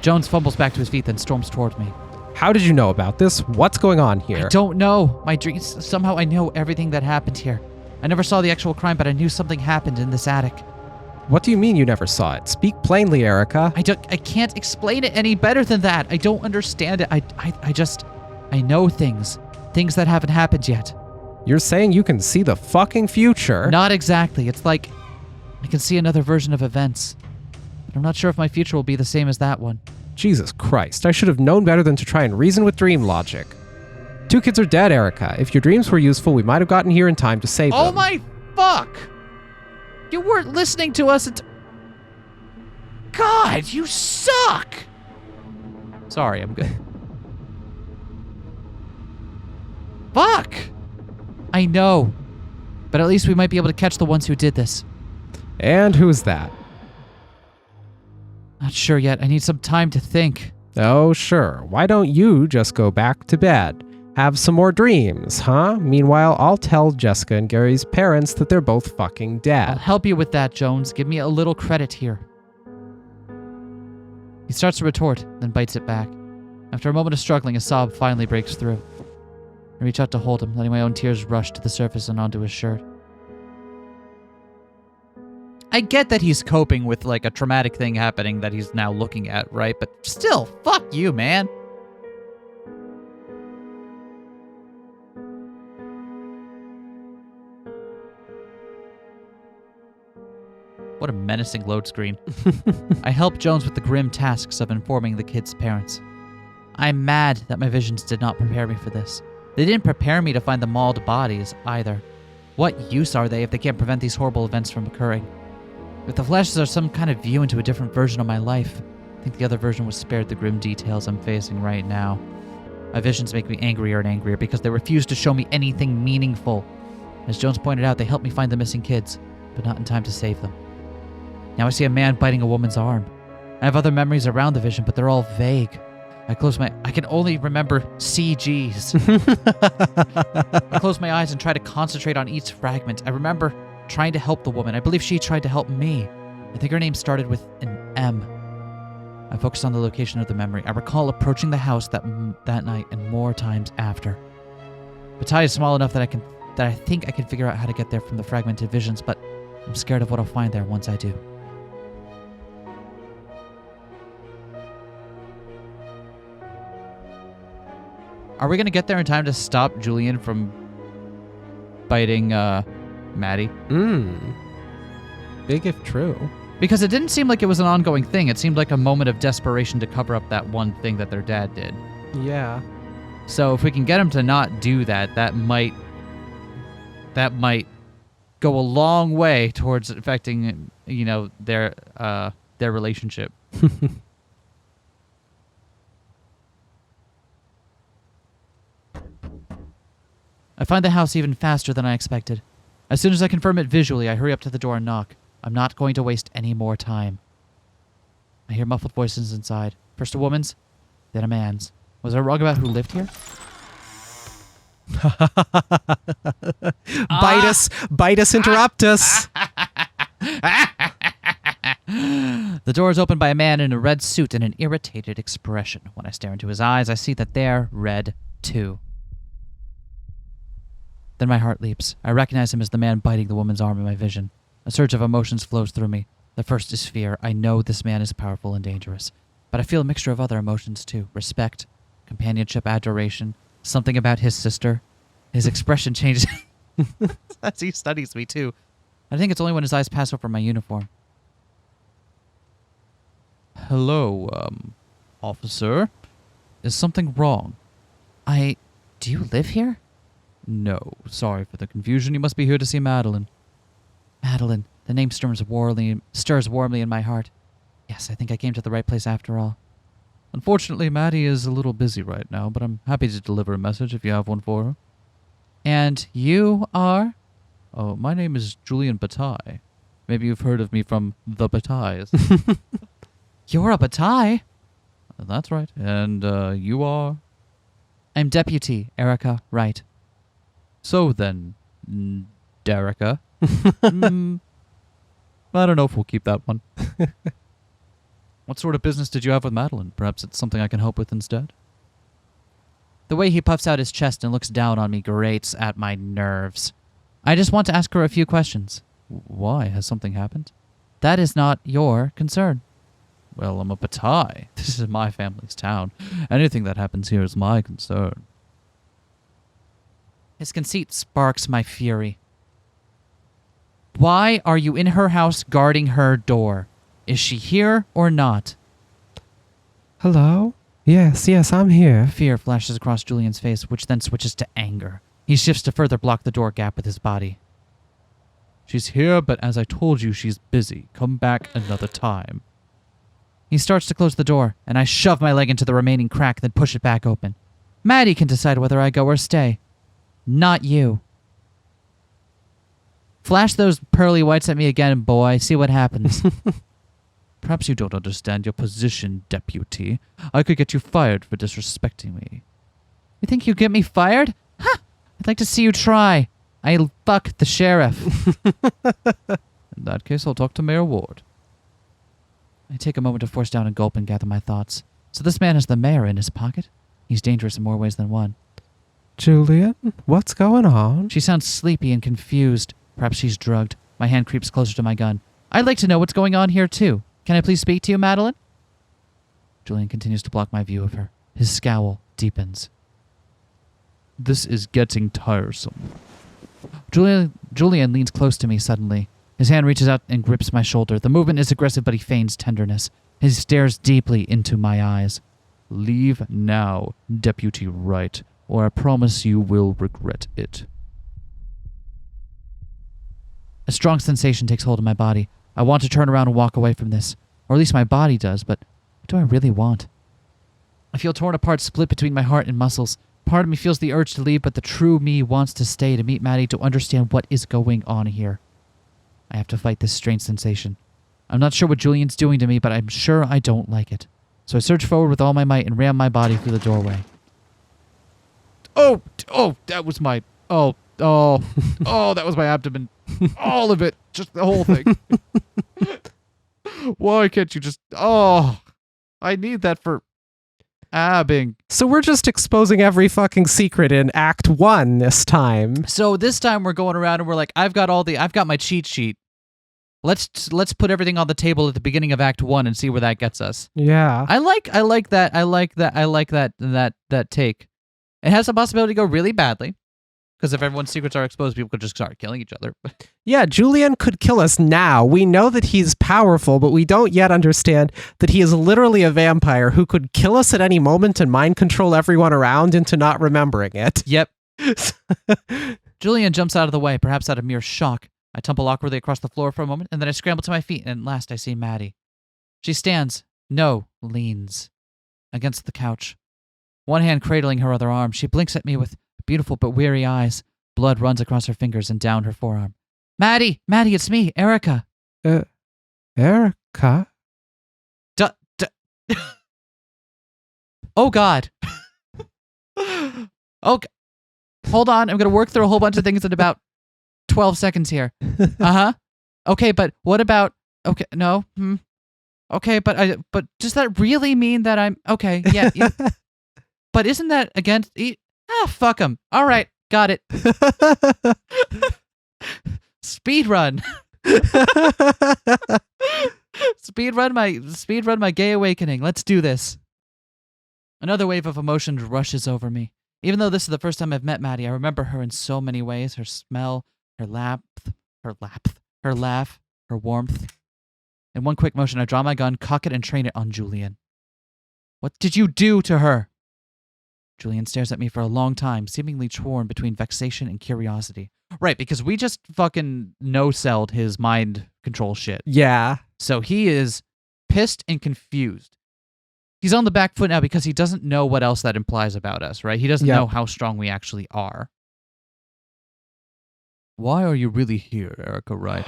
Jones fumbles back to his feet, then storms toward me. How did you know about this? What's going on here? I don't know. My dreams, somehow I know everything that happened here. I never saw the actual crime, but I knew something happened in this attic. What do you mean you never saw it? Speak plainly, Erica. I can't explain it any better than that. I don't understand it. I know things that haven't happened yet. You're saying you can see the fucking future? Not exactly. It's like I can see another version of events. But I'm not sure if my future will be the same as that one. Jesus Christ, I should have known better than to try and reason with dream logic. 2 kids are dead, Erica. If your dreams were useful, we might have gotten here in time to save them. Oh my fuck! You weren't listening to us God, you suck! Sorry, I'm good. Fuck! I know. But at least we might be able to catch the ones who did this. And who's that? Not sure yet. I need some time to think. Oh, sure. Why don't you just go back to bed? Have some more dreams, huh? Meanwhile, I'll tell Jessica and Gary's parents that they're both fucking dead. I'll help you with that, Jones. Give me a little credit here. He starts to retort, then bites it back. After a moment of struggling, a sob finally breaks through. I reach out to hold him, letting my own tears rush to the surface and onto his shirt. I get that he's coping with, like, a traumatic thing happening that he's now looking at, right? But still, fuck you, man. What a menacing load screen. I help Jones with the grim tasks of informing the kids' parents. I'm mad that my visions did not prepare me for this. They didn't prepare me to find the mauled bodies, either. What use are they if they can't prevent these horrible events from occurring? If the flashes are some kind of view into a different version of my life, I think the other version was spared the grim details I'm facing right now. My visions make me angrier and angrier because they refuse to show me anything meaningful. As Jones pointed out, they helped me find the missing kids, but not in time to save them. Now I see a man biting a woman's arm. I have other memories around the vision, but they're all vague. I can only remember CGs. I close my eyes and try to concentrate on each fragment. I remember trying to help the woman. I believe she tried to help me. I think her name started with an M. I focus on the location of the memory. I recall approaching the house that night and more times after. Bataille is small enough that I think I can figure out how to get there from the fragmented visions, but I'm scared of what I'll find there once I do. Are we going to get there in time to stop Julian from biting Maddie? Big if true. Because it didn't seem like it was an ongoing thing. It seemed like a moment of desperation to cover up that one thing that their dad did. Yeah. So if we can get him to not do that, that might go a long way towards affecting, their relationship. I find the house even faster than I expected. As soon as I confirm it visually, I hurry up to the door and knock. I'm not going to waste any more time. I hear muffled voices inside. First a woman's, then a man's. Was I wrong about who lived here? Bite us, interrupt us. The door is opened by a man in a red suit and an irritated expression. When I stare into his eyes, I see that they're red too. Then my heart leaps. I recognize him as the man biting the woman's arm in my vision. A surge of emotions flows through me. The first is fear. I know this man is powerful and dangerous. But I feel a mixture of other emotions too. Respect, companionship, adoration, something about his sister. His expression changes as he studies me too. I think it's only when his eyes pass over my uniform. Hello, officer. Is something wrong? Do you live here? No, sorry for the confusion. You must be here to see Madeline. Madeline. The name stirs warmly in my heart. Yes, I think I came to the right place after all. Unfortunately, Maddie is a little busy right now, but I'm happy to deliver a message if you have one for her. And you are? Oh, my name is Julian Bataille. Maybe you've heard of me from the Batailles. You're a Bataille? That's right. And you are? I'm Deputy Erica Wright. So then, Derica. I don't know if we'll keep that one. What sort of business did you have with Madeline? Perhaps it's something I can help with instead? The way he puffs out his chest and looks down on me grates at my nerves. I just want to ask her a few questions. Why? Has something happened? That is not your concern. Well, I'm a Bataille. This is my family's town. Anything that happens here is my concern. His conceit sparks my fury. Why are you in her house guarding her door? Is she here or not? Hello? Yes, I'm here. Fear flashes across Julian's face, which then switches to anger. He shifts to further block the door gap with his body. She's here, but as I told you, she's busy. Come back another time. He starts to close the door, and I shove my leg into the remaining crack, then push it back open. Maddie can decide whether I go or stay. Not you. Flash those pearly whites at me again, boy. See what happens. Perhaps you don't understand your position, Deputy. I could get you fired for disrespecting me. You think you'd get me fired? Ha! I'd like to see you try. I'll fuck the sheriff. In that case, I'll talk to Mayor Ward. I take a moment to force down a gulp and gather my thoughts. So this man has the mayor in his pocket? He's dangerous in more ways than one. Julian, what's going on? She sounds sleepy and confused. Perhaps she's drugged. My hand creeps closer to my gun. I'd like to know what's going on here, too. Can I please speak to you, Madeline? Julian continues to block my view of her. His scowl deepens. This is getting tiresome. Julian leans close to me suddenly. His hand reaches out and grips my shoulder. The movement is aggressive, but he feigns tenderness. He stares deeply into my eyes. Leave now, Deputy Wright, or I promise you will regret it. A strong sensation takes hold of my body. I want to turn around and walk away from this. Or at least my body does, but what do I really want? I feel torn apart, split between my heart and muscles. Part of me feels the urge to leave, but the true me wants to stay to meet Maddie, to understand what is going on here. I have to fight this strange sensation. I'm not sure what Julian's doing to me, but I'm sure I don't like it. So I surge forward with all my might and ram my body through the doorway. Oh, that was my... Oh, that was my abdomen. All of it. Just the whole thing. Why can't you just... Oh, I need that for abbing. So we're just exposing every fucking secret in Act 1 this time. So this time we're going around and we're like, I've got my cheat sheet. Let's put everything on the table at the beginning of Act 1 and see where that gets us. Yeah. I like that take. It has a possibility to go really badly, because if everyone's secrets are exposed, people could just start killing each other. Yeah, Julian could kill us now. We know that he's powerful, but we don't yet understand that he is literally a vampire who could kill us at any moment and mind control everyone around into not remembering it. Yep. Julian jumps out of the way, perhaps out of mere shock. I tumble awkwardly across the floor for a moment, and then I scramble to my feet, and at last I see Maddie. She stands, leans, against the couch. One hand cradling her other arm, she blinks at me with beautiful but weary eyes. Blood runs across her fingers and down her forearm. Maddie, it's me, Erica. Erica? Oh, God. Oh, hold on. I'm going to work through a whole bunch of things in about 12 seconds here. Uh-huh. Okay, but what about... Okay, no. Okay, but does that really mean that I'm... Okay, yeah. But isn't that against... fuck him. All right, got it. Speed run. Speed run my gay awakening. Let's do this. Another wave of emotion rushes over me. Even though this is the first time I've met Maddie, I remember her in so many ways. Her smell, her laugh, her warmth. In one quick motion, I draw my gun, cock it, and train it on Julian. What did you do to her? Julian stares at me for a long time, seemingly torn between vexation and curiosity. Right, because we just fucking no-selled his mind control shit. Yeah. So he is pissed and confused. He's on the back foot now because he doesn't know what else that implies about us, right? He doesn't know how strong we actually are. Why are you really here, Erica Wright?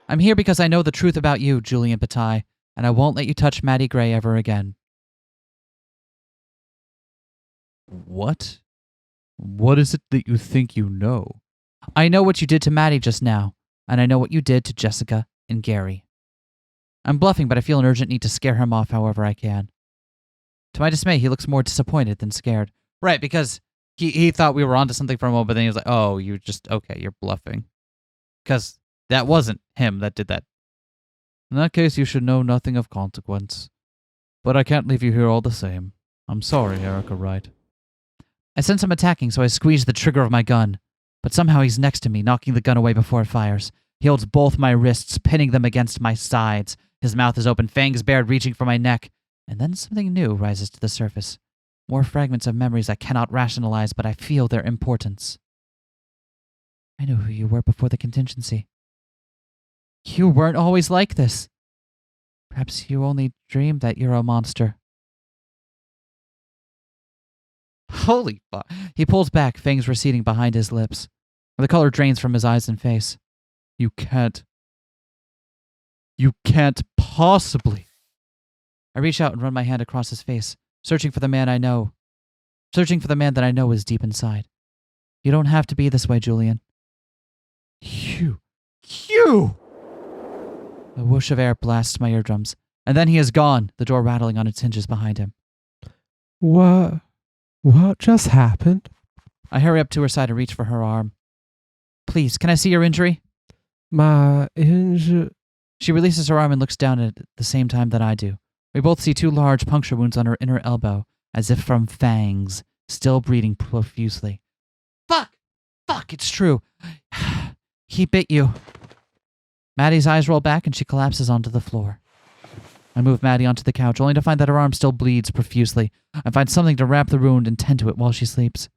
I'm here because I know the truth about you, Julian Bataille, and I won't let you touch Maddie Gray ever again. What? What is it that you think you know? I know what you did to Maddie just now, and I know what you did to Jessica and Gary. I'm bluffing, but I feel an urgent need to scare him off however I can. To my dismay, he looks more disappointed than scared. Right, because he thought we were onto something for a moment, but then he was like, oh, you're bluffing. Because that wasn't him that did that. In that case, you should know nothing of consequence. But I can't leave you here all the same. I'm sorry, Erica Wright. I sense him attacking, so I squeeze the trigger of my gun. But somehow he's next to me, knocking the gun away before it fires. He holds both my wrists, pinning them against my sides. His mouth is open, fangs bared, reaching for my neck. And then something new rises to the surface. More fragments of memories I cannot rationalize, but I feel their importance. I knew who you were before the contingency. You weren't always like this. Perhaps you only dreamed that you're a monster. Holy fuck. He pulls back, fangs receding behind his lips. The color drains from his eyes and face. You can't possibly. I reach out and run my hand across his face, searching for the man I know. Searching for the man that I know is deep inside. You don't have to be this way, Julian. You! A whoosh of air blasts my eardrums, and then he is gone, the door rattling on its hinges behind him. What just happened? I hurry up to her side and reach for her arm. Please, can I see your injury? My injury... She releases her arm and looks down at the same time that I do. We both see 2 large puncture wounds on her inner elbow, as if from fangs, still bleeding profusely. Fuck, it's true. He bit you. Maddie's eyes roll back and she collapses onto the floor. I move Maddie onto the couch, only to find that her arm still bleeds profusely. I find something to wrap the wound and tend to it while she sleeps.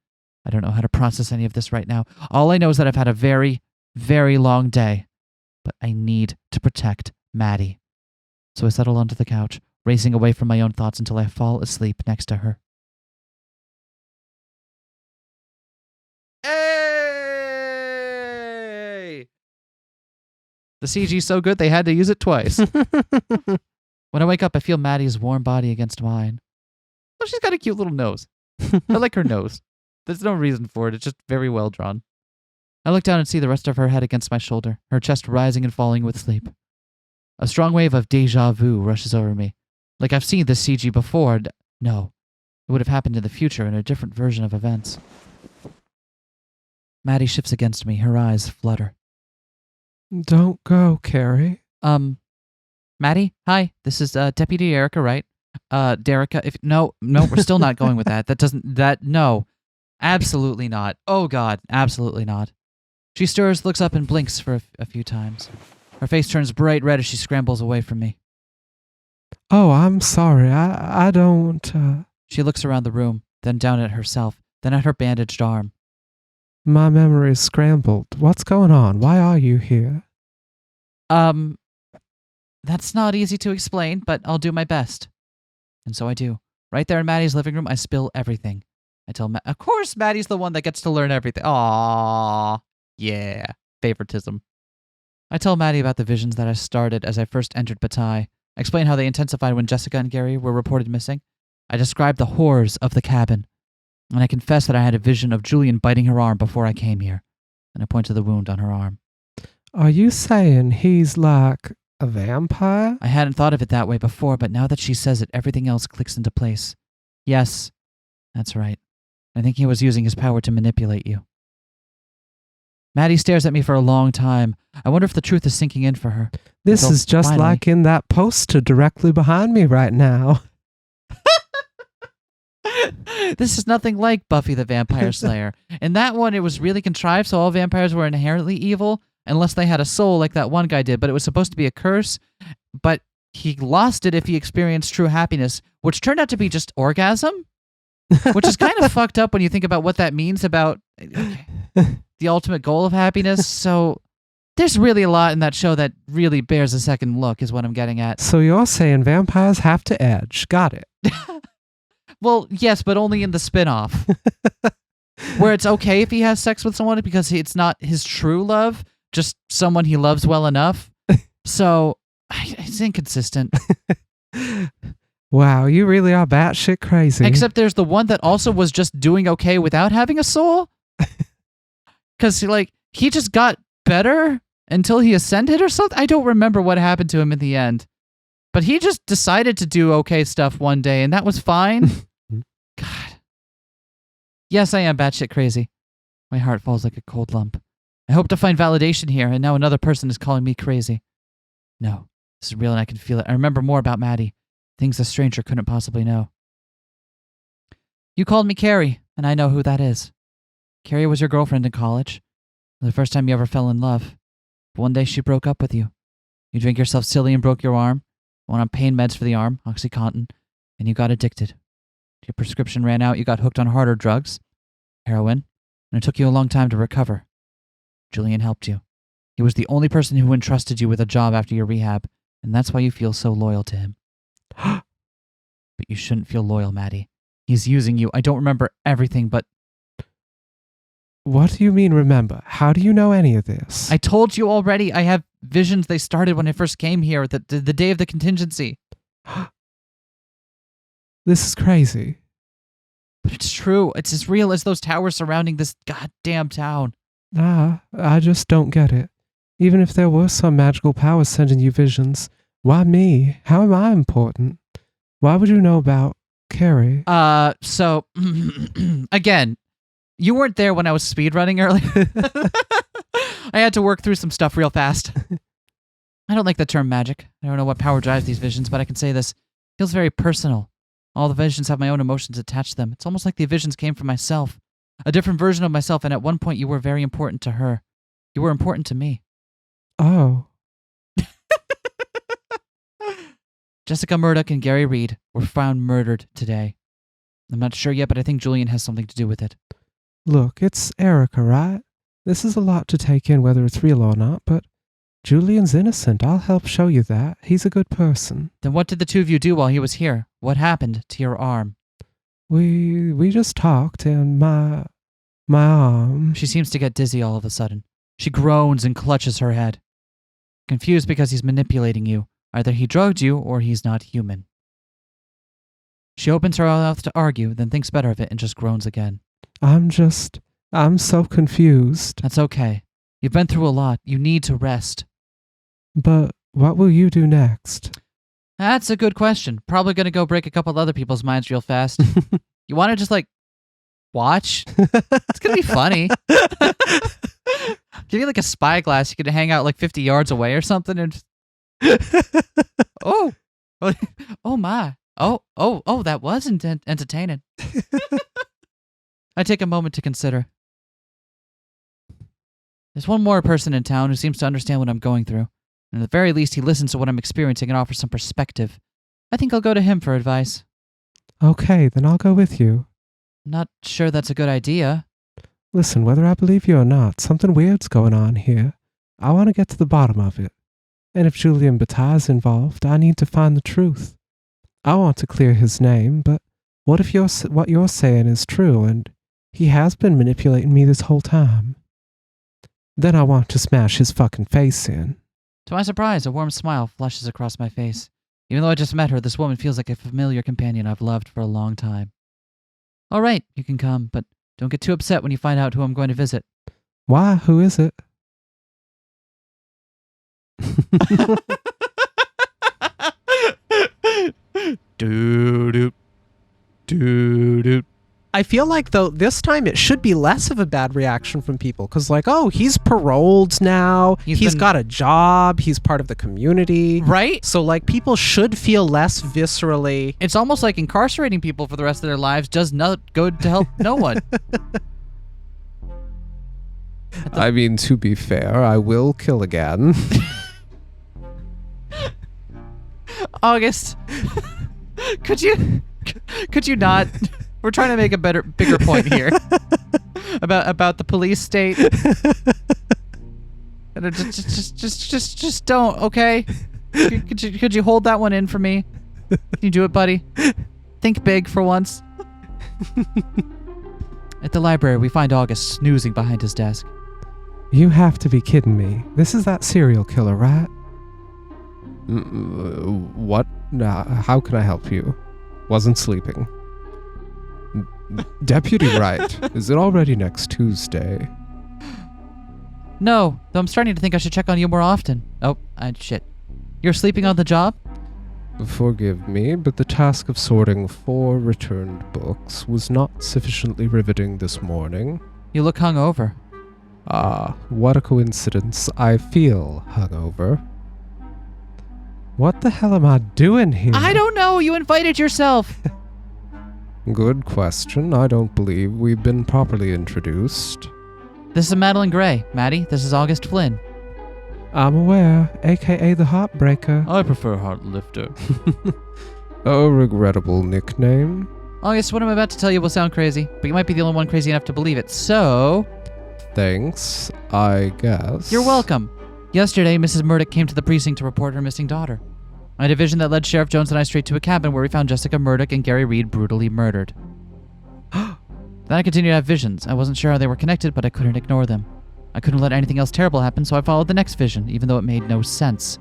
I don't know how to process any of this right now. All I know is that I've had a very, very long day, but I need to protect Maddie. So I settle onto the couch, racing away from my own thoughts until I fall asleep next to her. Hey! The CG's so good they had to use it twice. When I wake up, I feel Maddie's warm body against mine. Oh, she's got a cute little nose. I like her nose. There's no reason for it. It's just very well drawn. I look down and see the rest of her head against my shoulder, her chest rising and falling with sleep. A strong wave of déjà vu rushes over me. Like I've seen this CG before. No, it would have happened in the future in a different version of events. Maddie shifts against me, her eyes flutter. Don't go, Carrie. Maddie, hi. This is Deputy Erica, right? Derica, no, we're still not going with that. No. Absolutely not. Oh God, absolutely not. She stirs, looks up and blinks for a few times. Her face turns bright red as she scrambles away from me. Oh, I'm sorry. I don't... She looks around the room, then down at herself, then at her bandaged arm. My memory is scrambled. What's going on? Why are you here? That's not easy to explain, but I'll do my best. And so I do. Right there in Maddie's living room, I spill everything. I tell of course Maddie's the one that gets to learn everything. Aww. Yeah. Favoritism. I tell Maddie about the visions that I started as I first entered Bataille. I explain how they intensified when Jessica and Gary were reported missing. I describe the horrors of the cabin. And I confess that I had a vision of Julian biting her arm before I came here. And I point to the wound on her arm. Are you saying he's like a vampire? I hadn't thought of it that way before, but now that she says it, everything else clicks into place. Yes, that's right. I think he was using his power to manipulate you. Maddie stares at me for a long time. I wonder if the truth is sinking in for her. This Until is just finally, like in that poster directly behind me right now. This is nothing like Buffy the Vampire Slayer. In that one, it was really contrived, so all vampires were inherently evil, unless they had a soul like that one guy did, but it was supposed to be a curse, but he lost it if he experienced true happiness, which turned out to be just orgasm, which is kind of fucked up when you think about what that means about the ultimate goal of happiness. So there's really a lot in that show that really bears a second look, is what I'm getting at. So you're saying vampires have to edge. Got it. Well, yes, but only in the spin-off. Where it's okay if he has sex with someone because it's not his true love, just someone he loves well enough. So it's inconsistent. Wow, you really are batshit crazy. Except there's the one that also was just doing okay without having a soul. Because he just got better until he ascended or something. I don't remember what happened to him in the end. But he just decided to do okay stuff one day, and that was fine. God. Yes, I am batshit crazy. My heart falls like a cold lump. I hope to find validation here, and now another person is calling me crazy. No, this is real and I can feel it. I remember more about Maddie. Things a stranger couldn't possibly know. You called me Carrie, and I know who that is. Carrie was your girlfriend in college. The first time you ever fell in love. But one day she broke up with you. You drank yourself silly and broke your arm. Went on pain meds for the arm, OxyContin, and you got addicted. Your prescription ran out, you got hooked on harder drugs, heroin, and it took you a long time to recover. Julian helped you. He was the only person who entrusted you with a job after your rehab, and that's why you feel so loyal to him. But you shouldn't feel loyal, Maddie. He's using you. I don't remember everything, but... What do you mean, remember? How do you know any of this? I told you already. I have visions they started when I first came here, the day of the contingency. This is crazy. But it's true. It's as real as those towers surrounding this goddamn town. I just don't get it. Even if there were some magical power sending you visions, why me? How am I important? Why would you know about Carrie? So, again, you weren't there when I was speedrunning earlier. I had to work through some stuff real fast. I don't like the term magic. I don't know what power drives these visions, but I can say this. It feels very personal. All the visions have my own emotions attached to them. It's almost like the visions came from myself. A different version of myself, and at one point you were very important to her. You were important to me. Oh. Jessica Murdoch and Gary Reed were found murdered today. I'm not sure yet, but I think Julian has something to do with it. Look, it's Erica, right? This is a lot to take in whether it's real or not, but Julian's innocent. I'll help show you that. He's a good person. Then what did the two of you do while he was here? What happened to your arm? We just talked and my arm. She seems to get dizzy all of a sudden. She groans and clutches her head. Confused because he's manipulating you. Either he drugged you or he's not human. She opens her mouth to argue, then thinks better of it and just groans again. I'm so confused. That's okay. You've been through a lot. You need to rest. But what will you do next? That's a good question. Probably gonna go break a couple other people's minds real fast. You want to just, watch? It's gonna be funny. Give you, a spyglass. You could hang out, 50 yards away or something and... Oh! Oh, my. Oh, that was entertaining. I take a moment to consider. There's one more person in town who seems to understand what I'm going through. And at the very least, he listens to what I'm experiencing and offers some perspective. I think I'll go to him for advice. Okay, then I'll go with you. Not sure that's a good idea. Listen, whether I believe you or not, something weird's going on here. I want to get to the bottom of it. And if Julian Bataille's involved, I need to find the truth. I want to clear his name, but what if what you're saying is true and he has been manipulating me this whole time? Then I want to smash his fucking face in. To my surprise, a warm smile flushes across my face. Even though I just met her, this woman feels like a familiar companion I've loved for a long time. All right, you can come, but don't get too upset when you find out who I'm going to visit. Why? Who is it? Doo-doo. Doo-doo. I feel like, though, this time it should be less of a bad reaction from people. Because, oh, he's paroled now. He's got a job. He's part of the community. Right? So, people should feel less viscerally. It's almost like incarcerating people for the rest of their lives does not good to help no one. I mean, to be fair, I will kill again. August, could you not... We're trying to make a bigger point here about the police state. Just don't, okay? Could you hold that one in for me? Can you do it, buddy? Think big for once. At the library, we find August snoozing behind his desk. You have to be kidding me. This is that serial killer, right? What? How can I help you? Wasn't sleeping. Deputy Wright, is it already next Tuesday? No, though I'm starting to think I should check on you more often. Oh, shit. You're sleeping on the job? Forgive me, but the task of sorting 4 returned books was not sufficiently riveting this morning. You look hungover. Ah, what a coincidence. I feel hungover. What the hell am I doing here? I don't know. You invited yourself. Good question. I don't believe we've been properly introduced. This is Madeline Gray. Maddie, this is August Flynn. I'm aware, aka the Heartbreaker. I prefer Heartlifter. A regrettable nickname. August, what I'm about to tell you will sound crazy, but you might be the only one crazy enough to believe it, so... Thanks, I guess. You're welcome. Yesterday, Mrs. Murdoch came to the precinct to report her missing daughter. I had a vision that led Sheriff Jones and I straight to a cabin where we found Jessica Murdoch and Gary Reed brutally murdered. Then I continued to have visions. I wasn't sure how they were connected, but I couldn't ignore them. I couldn't let anything else terrible happen, so I followed the next vision, even though it made no sense.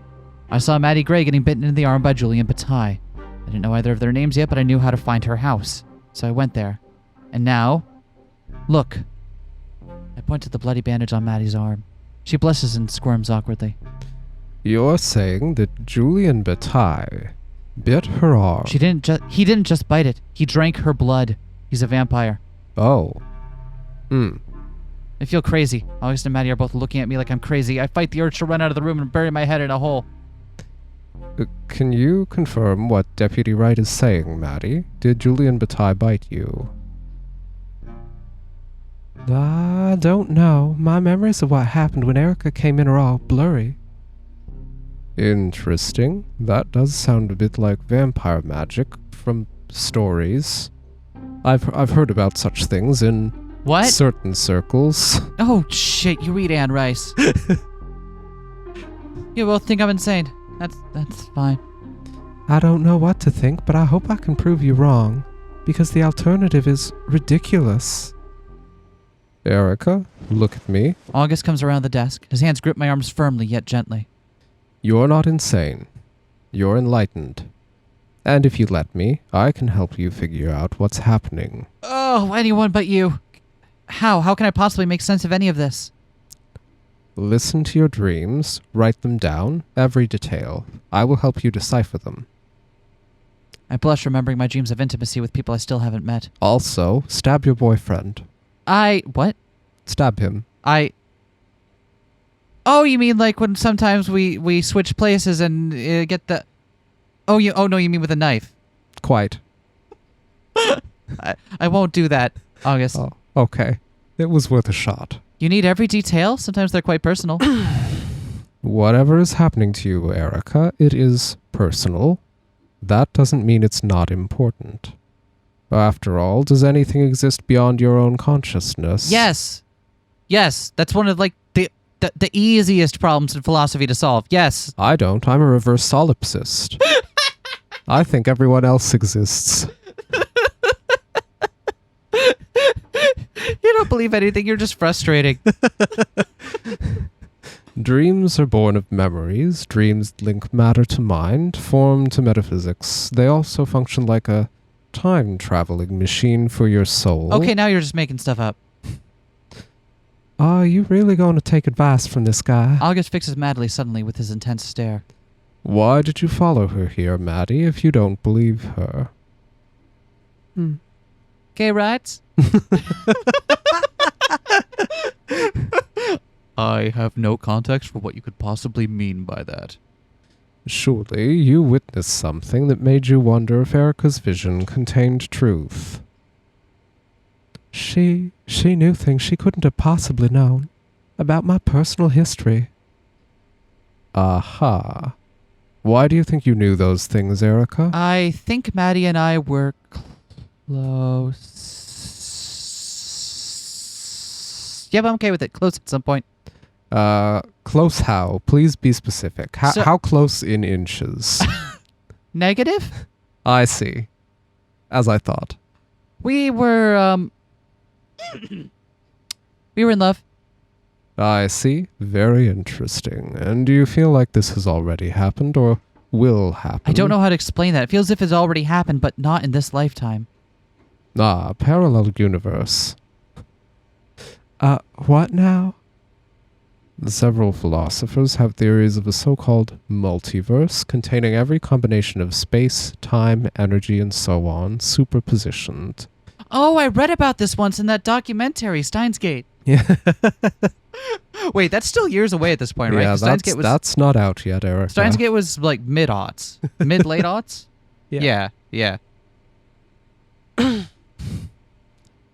I saw Maddie Gray getting bitten in the arm by Julian Bataille. I didn't know either of their names yet, but I knew how to find her house. So I went there. And now... Look. I point to the bloody bandage on Maddie's arm. She blushes and squirms awkwardly. You're saying that Julian Bataille bit her arm? He didn't just bite it. He drank her blood. He's a vampire. Oh. I feel crazy. August and Maddie are both looking at me like I'm crazy. I fight the urge to run out of the room and bury my head in a hole. Can you confirm what Deputy Wright is saying, Maddie? Did Julian Bataille bite you? I don't know. My memories of what happened when Erica came in are all blurry. Interesting. That does sound a bit like vampire magic from stories. I've heard about such things in What? Certain circles. Oh, shit, you read Anne Rice. You both think I'm insane. That's fine. I don't know what to think, but I hope I can prove you wrong. Because the alternative is ridiculous. Erica, look at me. August comes around the desk. His hands grip my arms firmly, yet gently. You're not insane. You're enlightened. And if you let me, I can help you figure out what's happening. Oh, anyone but you. How? How can I possibly make sense of any of this? Listen to your dreams, write them down, every detail. I will help you decipher them. I blush remembering my dreams of intimacy with people I still haven't met. Also, stab your boyfriend. What? Stab him. Oh, you mean like when sometimes we switch places and get the... Oh, no, you mean with a knife. Quite. I won't do that, August. Oh, okay. It was worth a shot. You need every detail? Sometimes they're quite personal. Whatever is happening to you, Erica, it is personal. That doesn't mean it's not important. After all, does anything exist beyond your own consciousness? Yes. Yes, that's one of like the easiest problems in philosophy to solve. Yes. I don't. I'm a reverse solipsist. I think everyone else exists. You don't believe anything. You're just frustrating. Dreams are born of memories. Dreams link matter to mind, form to metaphysics. They also function like a time-traveling machine for your soul. Okay, now you're just making stuff up. Are you really going to take advice from this guy? August fixes Madly suddenly with his intense stare. Why did you follow her here, Maddie, if you don't believe her? Gay rights? I have no context for what you could possibly mean by that. Surely you witnessed something that made you wonder if Erica's vision contained truth. She knew things she couldn't have possibly known about my personal history. Aha. Why do you think you knew those things, Erica? I think Maddie and I were close. Yep, I'm okay with it. Close at some point. Close how? Please be specific. How close in inches? Negative? I see. As I thought. We were, we were in love. I see. Very interesting. And do you feel like this has already happened or will happen? I don't know how to explain that. It feels as if it's already happened, but not in this lifetime. Parallel universe. What now? Several philosophers have theories of a so-called multiverse containing every combination of space, time, energy, and so on, superpositioned. Oh, I read about this once in that documentary, Steins Gate. Yeah. Wait, that's still years away at this point, right? Yeah, 'Cause that's not out yet, Eric. Steins Gate was like mid-aughts. Mid-late aughts? Yeah. Yeah.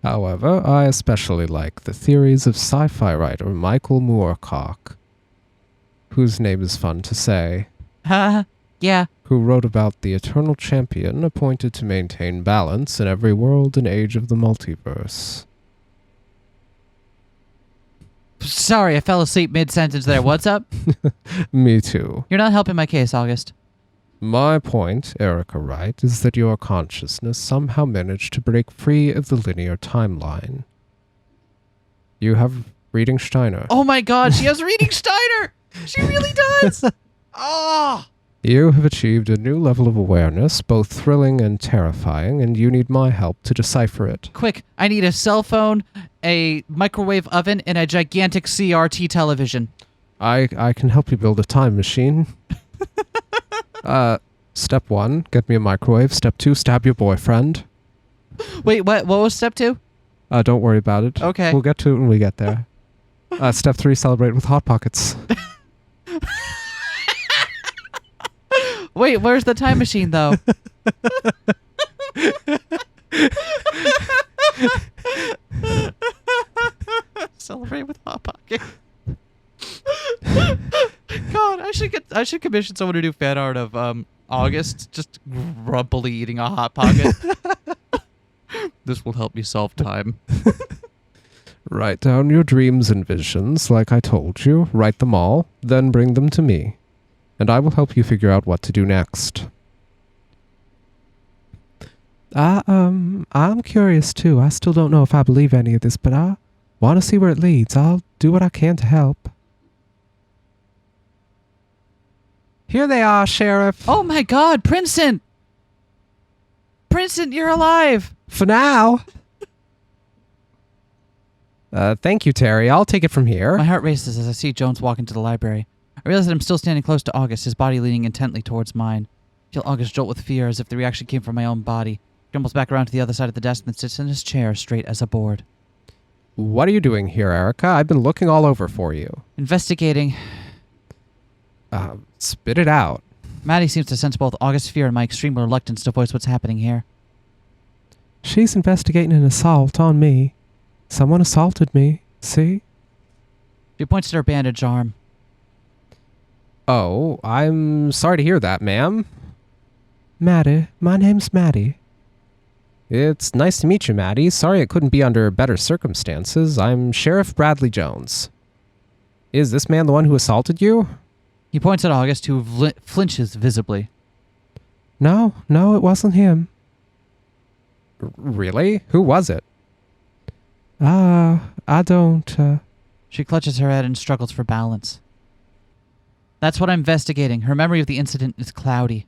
However, I especially like the theories of sci-fi writer Michael Moorcock, whose name is fun to say, Yeah. who wrote about the eternal champion appointed to maintain balance in every world and age of the multiverse. Sorry, I fell asleep mid-sentence there. What's up? Me too. You're not helping my case, August. My point, Erica Wright, is that your consciousness somehow managed to break free of the linear timeline. You have reading Steiner. Oh my god, she has reading Steiner! She really does! Oh! You have achieved a new level of awareness, both thrilling and terrifying, and you need my help to decipher it. Quick, I need a cell phone, a microwave oven, and a gigantic CRT television. I can help you build a time machine. Step 1, get me a microwave. Step 2, stab your boyfriend. Wait, what was step 2? Don't worry about it. Okay. We'll get to it when we get there. Step 3, celebrate with Hot Pockets. Wait, where's the time machine, though? Celebrate with Hot Pocket. God, I should commission someone to do fan art of August just grumpily eating a Hot Pocket. This will help me solve time. Write down your dreams and visions, like I told you. Write them all, then bring them to me. And I will help you figure out what to do next. I'm curious too. I still don't know if I believe any of this, but I want to see where it leads. I'll do what I can to help. Here they are, Sheriff. Oh my God, Princeton! Princeton, you're alive! For now. Thank you, Terry. I'll take it from here. My heart races as I see Jones walk into the library. I realize that I'm still standing close to August, his body leaning intently towards mine. I feel August jolt with fear as if the reaction came from my own body. He stumbles back around to the other side of the desk and sits in his chair straight as a board. What are you doing here, Erica? I've been looking all over for you. Investigating. Spit it out. Maddie seems to sense both August's fear and my extreme reluctance to voice what's happening here. She's investigating an assault on me. Someone assaulted me. See? She points to her bandaged arm. Oh, I'm sorry to hear that, ma'am. Maddie. My name's Maddie. It's nice to meet you, Maddie. Sorry it couldn't be under better circumstances. I'm Sheriff Bradley Jones. Is this man the one who assaulted you? He points at August, who flinches visibly. No, it wasn't him. Really? Who was it? I don't, She clutches her head and struggles for balance. That's what I'm investigating. Her memory of the incident is cloudy.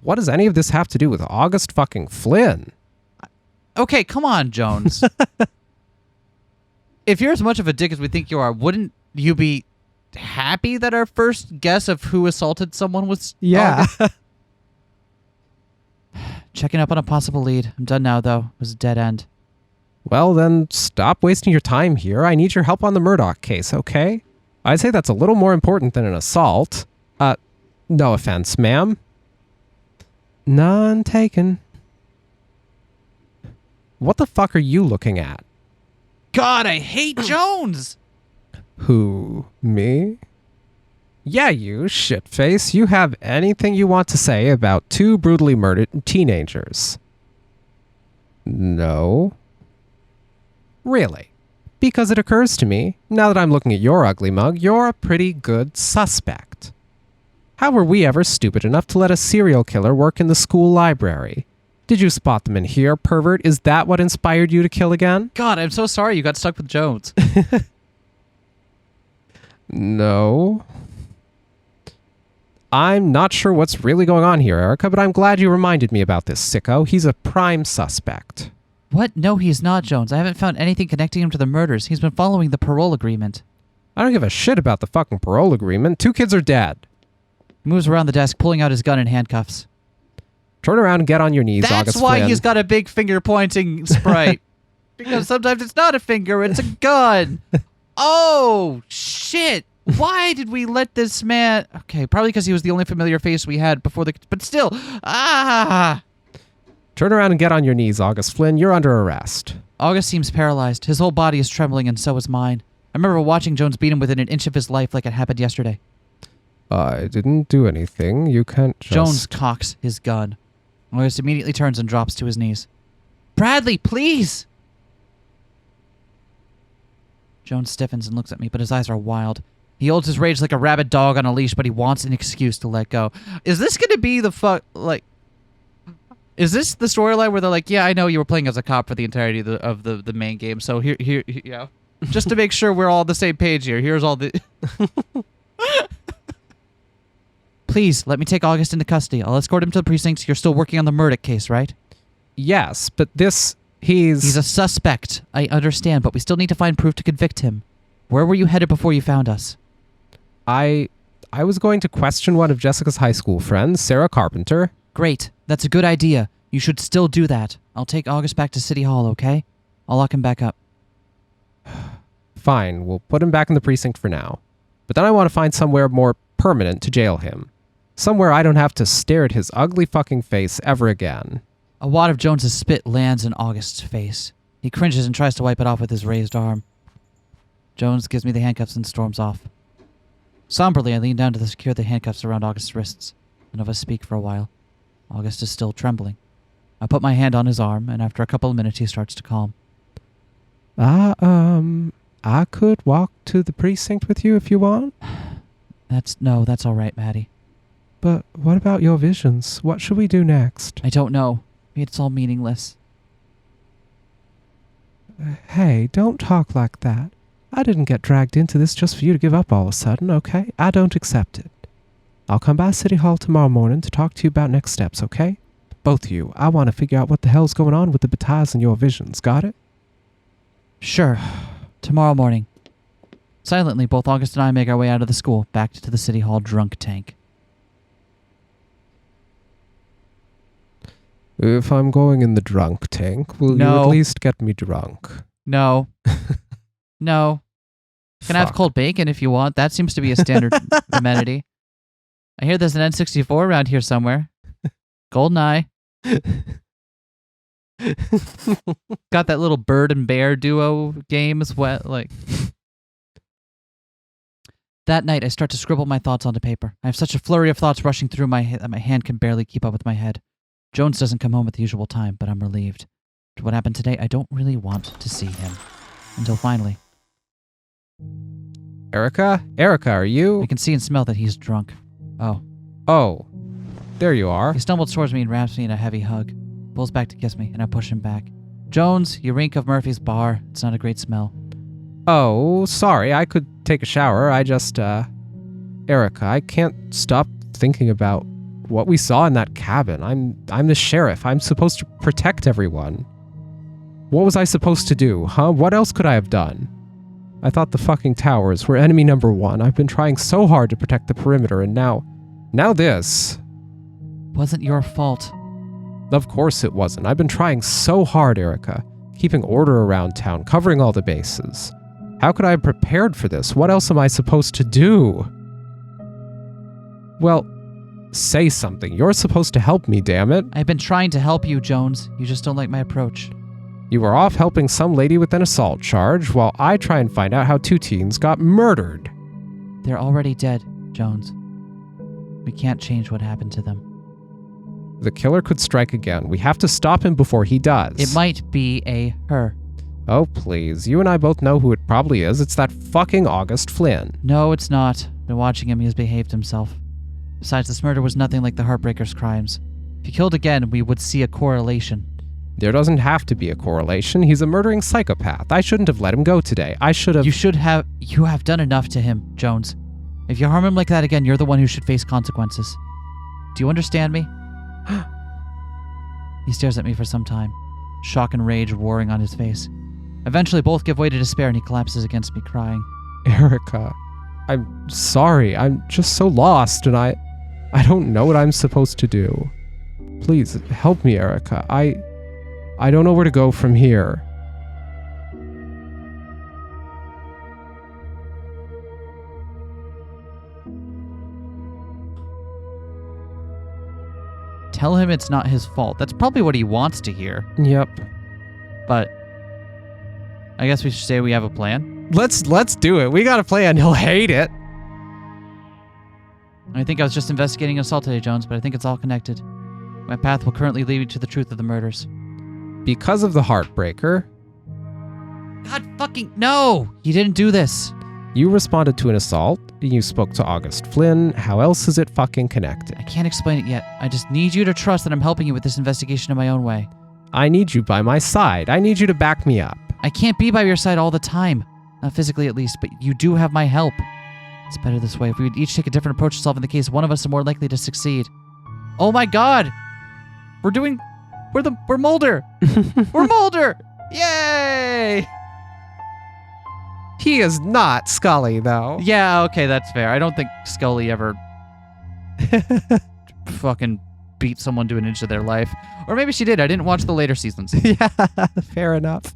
What does any of this have to do with August fucking Flynn? Okay, come on, Jones. If you're as much of a dick as we think you are, wouldn't you be happy that our first guess of who assaulted someone was August? Checking up on a possible lead. I'm done now, though. It was a dead end. Well, then stop wasting your time here. I need your help on the Murdoch case, okay? I'd say that's a little more important than an assault. No offense, ma'am. None taken. What the fuck are you looking at? God, I hate Jones! Who? Me? Yeah, you, shitface. You have anything you want to say about two brutally murdered teenagers? No. Really? Because it occurs to me, now that I'm looking at your ugly mug, you're a pretty good suspect. How were we ever stupid enough to let a serial killer work in the school library? Did you spot them in here, pervert? Is that what inspired you to kill again? God, I'm so sorry you got stuck with Jones. No. I'm not sure what's really going on here, Erica, but I'm glad you reminded me about this sicko. He's a prime suspect. What? No, he's not, Jones. I haven't found anything connecting him to the murders. He's been following the parole agreement. I don't give a shit about the fucking parole agreement. 2 kids are dead. He moves around the desk, pulling out his gun and handcuffs. Turn around and get on your knees, That's August why Flynn. he's got a big finger-pointing sprite. Because sometimes it's not a finger, it's a gun. Oh, shit. Why did we let this man... Okay, probably because he was the only familiar face we had before the... But still, Turn around and get on your knees, August Flynn. You're under arrest. August seems paralyzed. His whole body is trembling, and so is mine. I remember watching Jones beat him within an inch of his life like it happened yesterday. I didn't do anything. You can't just... Jones cocks his gun. August immediately turns and drops to his knees. Bradley, please! Jones stiffens and looks at me, but his eyes are wild. He holds his rage like a rabid dog on a leash, but he wants an excuse to let go. Is this going to be the Is this the storyline where they're like, yeah, I know you were playing as a cop for the entirety of the main game, so here, yeah. Just to make sure we're all on the same page here, here's all the... Please, let me take August into custody. I'll escort him to the precinct. You're still working on the Murdoch case, right? Yes, but he's a suspect. I understand, but we still need to find proof to convict him. Where were you headed before you found us? I was going to question one of Jessica's high school friends, Sarah Carpenter. Great. That's a good idea. You should still do that. I'll take August back to City Hall, okay? I'll lock him back up. Fine, we'll put him back in the precinct for now. But then I want to find somewhere more permanent to jail him. Somewhere I don't have to stare at his ugly fucking face ever again. A wad of Jones's spit lands in August's face. He cringes and tries to wipe it off with his raised arm. Jones gives me the handcuffs and storms off. Somberly, I lean down to secure the handcuffs around August's wrists. None of us speak for a while. August is still trembling. I put my hand on his arm, and after a couple of minutes he starts to calm. I could walk to the precinct with you if you want. That's all right, Maddie. But what about your visions? What should we do next? I don't know. It's all meaningless. Hey, don't talk like that. I didn't get dragged into this just for you to give up all of a sudden, okay? I don't accept it. I'll come by City Hall tomorrow morning to talk to you about next steps, okay? Both of you, I want to figure out what the hell's going on with the Batailles and your visions, got it? Sure. Tomorrow morning. Silently, both August and I make our way out of the school, back to the City Hall drunk tank. If I'm going in the drunk tank, will you at least get me drunk? No. No. Can I have cold bacon if you want? That seems to be a standard amenity. I hear there's an N64 around here somewhere. GoldenEye. Got that little bird and bear duo game as well. That night, I start to scribble my thoughts onto paper. I have such a flurry of thoughts rushing through my head that my hand can barely keep up with my head. Jones doesn't come home at the usual time, but I'm relieved. After what happened today, I don't really want to see him. Until finally. Erica? Erica, are you? I can see and smell that he's drunk. Oh. Oh. There you are. He stumbles towards me and wraps me in a heavy hug. Pulls back to kiss me, and I push him back. Jones, you reek of Murphy's bar. It's not a great smell. Oh, sorry. I could take a shower. I just, Erica, I can't stop thinking about what we saw in that cabin. I'm the sheriff. I'm supposed to protect everyone. What was I supposed to do, huh? What else could I have done? I thought the fucking towers were enemy number one. I've been trying so hard to protect the perimeter, and now this. Wasn't your fault. Of course it wasn't. I've been trying so hard, Erica. Keeping order around town, covering all the bases. How could I have prepared for this? What else am I supposed to do? Well, say something. You're supposed to help me, damn it. I've been trying to help you, Jones. You just don't like my approach. You were off helping some lady with an assault charge while I try and find out how two teens got murdered. They're already dead, Jones. We can't change what happened to them. The killer could strike again. We have to stop him before he does. It might be a her. Oh, please. You and I both know who it probably is. It's that fucking August Flynn. No, it's not. Been watching him. He has behaved himself. Besides, this murder was nothing like the Heartbreaker's crimes. If he killed again, we would see a correlation. There doesn't have to be a correlation. He's a murdering psychopath. I shouldn't have let him go today. I should have... You have done enough to him, Jones. If you harm him like that again, you're the one who should face consequences. Do you understand me? He stares at me for some time, shock and rage warring on his face. Eventually, both give way to despair and he collapses against me, crying. Erica, I'm sorry. I'm just so lost and I don't know what I'm supposed to do. Please, help me, Erica. I don't know where to go from here. Tell him it's not his fault. That's probably what he wants to hear. Yep. But I guess we should say we have a plan. Let's do it. We got a plan. He'll hate it. I think I was just investigating assault today, Jones, but I think it's all connected. My path will currently lead me to the truth of the murders. Because of the Heartbreaker. God fucking no! You didn't do this. You responded to an assault. You spoke to August Flynn. How else is it fucking connected? I can't explain it yet. I just need you to trust that I'm helping you with this investigation in my own way. I need you by my side. I need you to back me up. I can't be by your side all the time. Not physically at least, but you do have my help. It's better this way. If we would each take a different approach to solving the case, one of us is more likely to succeed. Oh my god! We're Mulder! We're Mulder! Yay! He is not Scully, though. Yeah, okay, that's fair. I don't think Scully ever fucking beat someone to an inch of their life. Or maybe she did. I didn't watch the later seasons. Yeah, fair enough.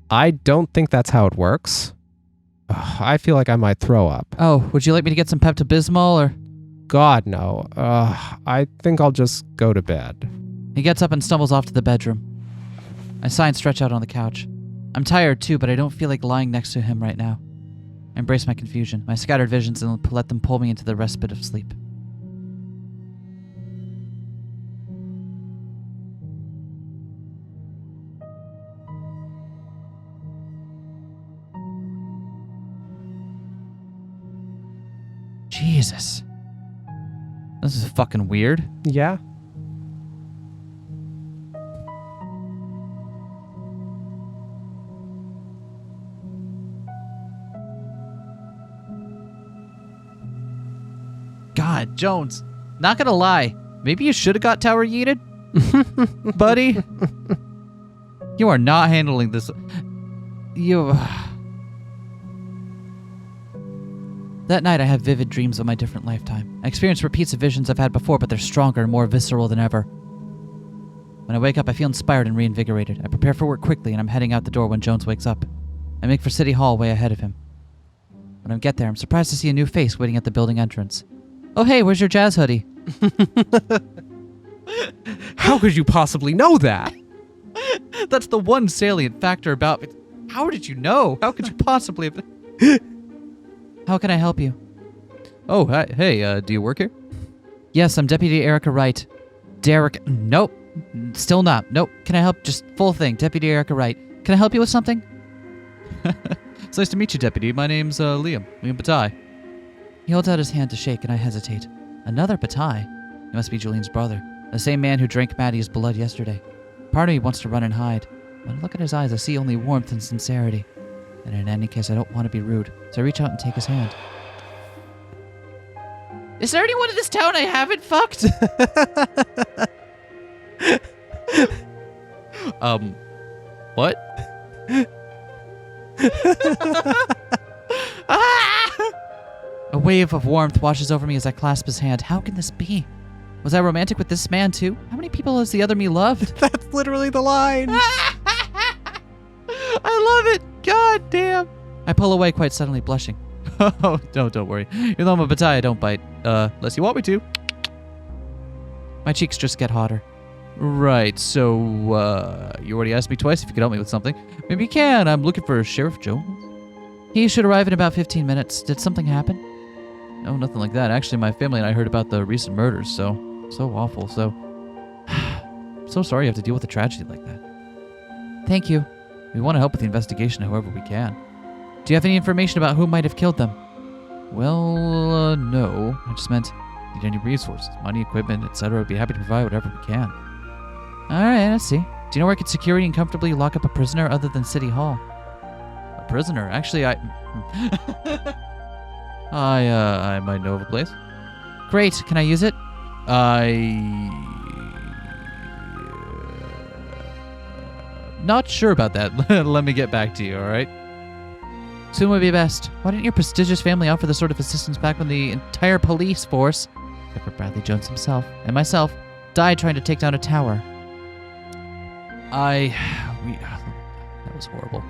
I don't think that's how it works. Ugh, I feel like I might throw up. Oh, would you like me to get some Pepto-Bismol or... God, no. I think I'll just go to bed. He gets up and stumbles off to the bedroom. I sigh and stretch out on the couch. I'm tired too, but I don't feel like lying next to him right now. I embrace my confusion, my scattered visions, and let them pull me into the respite of sleep. Jesus. This is fucking weird. Yeah. God, Jones, not gonna lie. Maybe you should have got tower yeeted? Buddy? You are not handling this. You... That night, I have vivid dreams of my different lifetime. I experience repeats of visions I've had before, but they're stronger and more visceral than ever. When I wake up, I feel inspired and reinvigorated. I prepare for work quickly, and I'm heading out the door when Jones wakes up. I make for City Hall way ahead of him. When I get there, I'm surprised to see a new face waiting at the building entrance. Oh, hey, where's your jazz hoodie? How could you possibly know that? That's the one salient factor about it. How did you know? How could you possibly have... How can I help you? Oh, hi, hey, do you work here? Yes, I'm Deputy Erica Wright. Derek... Nope. Still not. Nope. Can I help? Just full thing. Deputy Erica Wright. Can I help you with something? It's nice to meet you, Deputy. My name's Liam. Liam Bataille. He holds out his hand to shake, and I hesitate. Another Bataille? He must be Julian's brother. The same man who drank Maddie's blood yesterday. Part of me wants to run and hide. When I look at his eyes, I see only warmth and sincerity. And in any case, I don't want to be rude, so I reach out and take his hand. Is there anyone in this town I haven't fucked? What? A wave of warmth washes over me as I clasp his hand. How can this be? Was I romantic with this man too? How many people has the other me loved? That's literally the line. I love it. God damn. I pull away quite suddenly, blushing. Oh, don't worry. You're the one Bataille, I don't bite. Unless you want me to. My cheeks just get hotter. Right, so, you already asked me twice if you could help me with something. Maybe you can. I'm looking for Sheriff Jones. He should arrive in about 15 minutes. Did something happen? No, nothing like that. Actually, my family and I heard about the recent murders, so awful, so... I'm so sorry you have to deal with a tragedy like that. Thank you. We want to help with the investigation however we can. Do you have any information about who might have killed them? Well, no. I just meant, need any resources, money, equipment, etc. I'd be happy to provide whatever we can. Alright, let's see. Do you know where I could securely and comfortably lock up a prisoner other than City Hall? A prisoner? Actually, I might know of a place. Great. Can I use it? Not sure about that. Let me get back to you, alright? Soon would be best. Why didn't your prestigious family offer this sort of assistance back when the entire police force, except for Bradley Jones himself, and myself, died trying to take down a tower? That was horrible.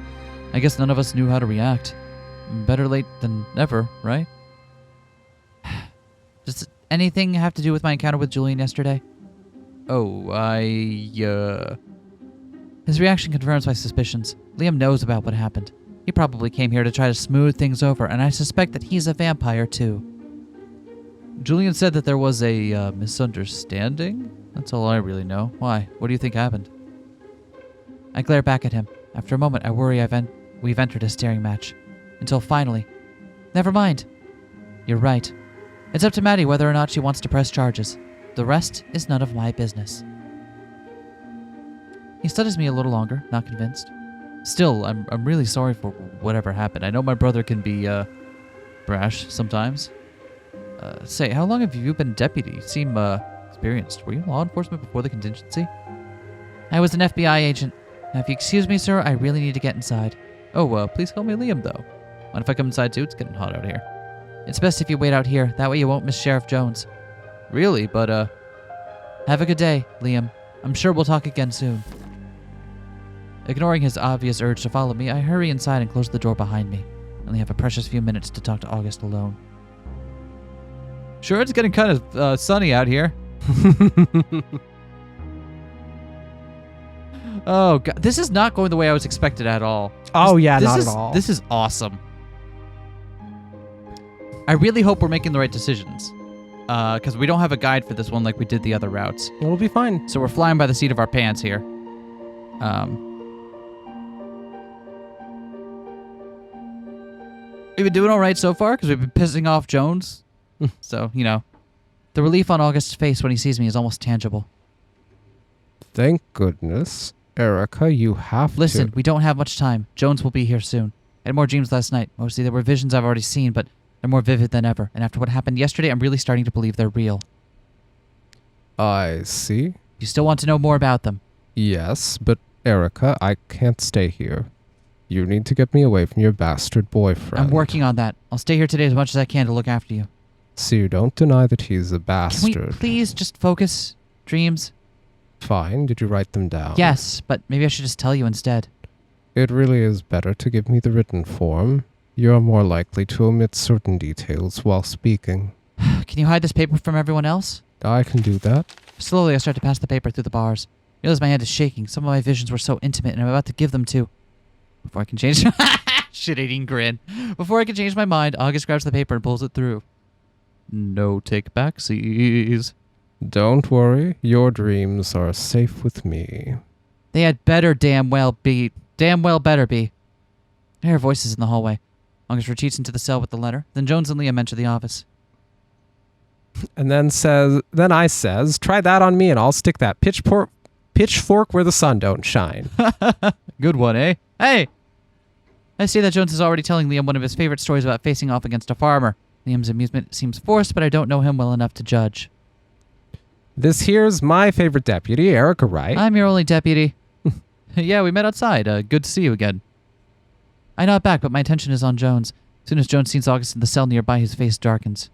I guess none of us knew how to react. Better late than never, right? Does anything have to do with my encounter with Julian yesterday? Oh, His reaction confirms my suspicions. Liam knows about what happened. He probably came here to try to smooth things over, and I suspect that he's a vampire, too. Julian said that there was a misunderstanding? That's all I really know. Why? What do you think happened? I glare back at him. After a moment, I worry we've entered a staring match. Until finally... Never mind. You're right. It's up to Maddie whether or not she wants to press charges. The rest is none of my business. He studies me a little longer, not convinced. Still, I'm really sorry for whatever happened. I know my brother can be, brash sometimes. Say, how long have you been deputy? You seem, experienced. Were you in law enforcement before the contingency? I was an FBI agent. Now, if you excuse me, sir, I really need to get inside. Oh, please call me Liam, though. Mind if I come inside, too? It's getting hot out here. It's best if you wait out here. That way you won't miss Sheriff Jones. Really? But, have a good day, Liam. I'm sure we'll talk again soon. Ignoring his obvious urge to follow me, I hurry inside and close the door behind me. I only have a precious few minutes to talk to August alone. Sure, it's getting kind of sunny out here. Oh, God. This is not going the way I was expected at all. Oh, yeah, not at all. This is awesome. I really hope we're making the right decisions. Because we don't have a guide for this one like we did the other routes. It'll be fine. So we're flying by the seat of our pants here. We've been doing all right so far because we've been pissing off Jones. So, the relief on August's face when he sees me is almost tangible. Thank goodness. Erica, you have Listen, to... we don't have much time. Jones will be here soon. I had more dreams last night. Mostly they were visions I've already seen, but they're more vivid than ever. And after what happened yesterday, I'm really starting to believe they're real. I see. You still want to know more about them? Yes, but Erica, I can't stay here. You need to get me away from your bastard boyfriend. I'm working on that. I'll stay here today as much as I can to look after you. So you don't deny that he's a Can bastard. we please just focus? Dreams? Fine, did you write them down? Yes, but maybe I should just tell you instead. It really is better to give me the written form. You're more likely to omit certain details while speaking. Can you hide this paper from everyone else? I can do that. Slowly, I start to pass the paper through the bars. I realize my hand is shaking. Some of my visions were so intimate, and I'm about to give them to... Before I can change... Shit-eating grin. Before I can change my mind, August grabs the paper and pulls it through. No take-backsies. Don't worry, your dreams are safe with me. They had better damn well better be. I hear voices in the hallway. August retreats into the cell with the letter. Then Jones and Liam enter the office. And then I says, try that on me and I'll stick that pitchfork where the sun don't shine. Good one, eh? Hey! I see that Jones is already telling Liam one of his favorite stories about facing off against a farmer. Liam's amusement seems forced, but I don't know him well enough to judge. This here's my favorite deputy, Erica Wright. I'm your only deputy. Yeah, we met outside. Good to see you again. I nod back, but my attention is on Jones. As soon as Jones sees August in the cell nearby, his face darkens.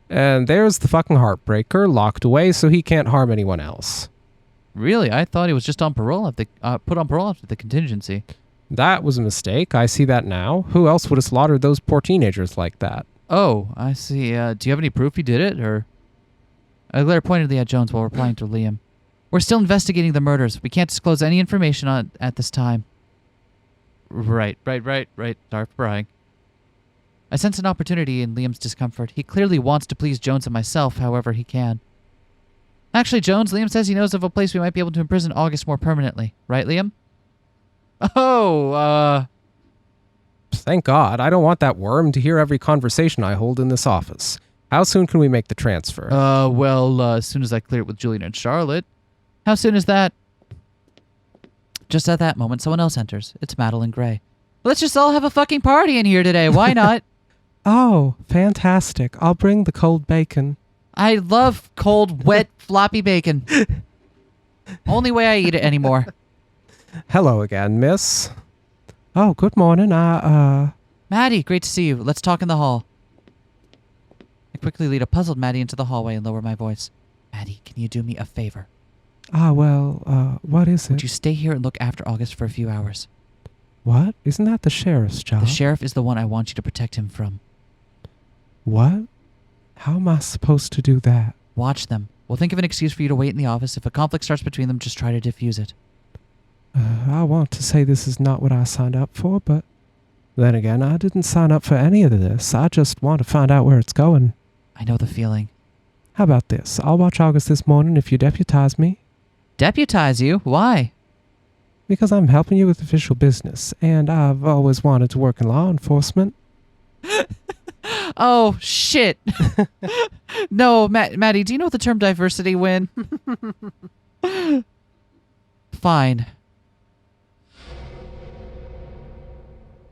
And there's the fucking heartbreaker, locked away so he can't harm anyone else. Really? I thought he was just on parole put on parole after the contingency. That was a mistake. I see that now. Who else would have slaughtered those poor teenagers like that? Oh, I see. Do you have any proof he did it, or...? I glare pointedly at Jones while replying to Liam. We're still investigating the murders. We can't disclose any information at this time. Right. Sorry for prying. I sense an opportunity in Liam's discomfort. He clearly wants to please Jones and myself however he can. Actually, Jones, Liam says he knows of a place we might be able to imprison August more permanently. Right, Liam? Oh, Thank God. I don't want that worm to hear every conversation I hold in this office. How soon can we make the transfer? As soon as I clear it with Julian and Charlotte. How soon is that? Just at that moment, someone else enters. It's Madeline Gray. Let's just all have a fucking party in here today. Why not? Oh, fantastic. I'll bring the cold bacon. I love cold, wet, floppy bacon. Only way I eat it anymore. Hello again, miss. Oh, good morning. Maddie, great to see you. Let's talk in the hall. I quickly lead a puzzled Maddie into the hallway and lower my voice. Maddie, can you do me a favor? What is it? Would you stay here and look after August for a few hours? What? Isn't that the sheriff's job? The sheriff is the one I want you to protect him from. What? How am I supposed to do that? Watch them. We'll think of an excuse for you to wait in the office. If a conflict starts between them, just try to diffuse it. I want to say this is not what I signed up for, but then again, I didn't sign up for any of this. I just want to find out where it's going. I know the feeling. How about this? I'll watch August this morning if you deputize me. Deputize you? Why? Because I'm helping you with official business, and I've always wanted to work in law enforcement. Oh, shit. No, Maddie, do you know the term diversity win? Fine.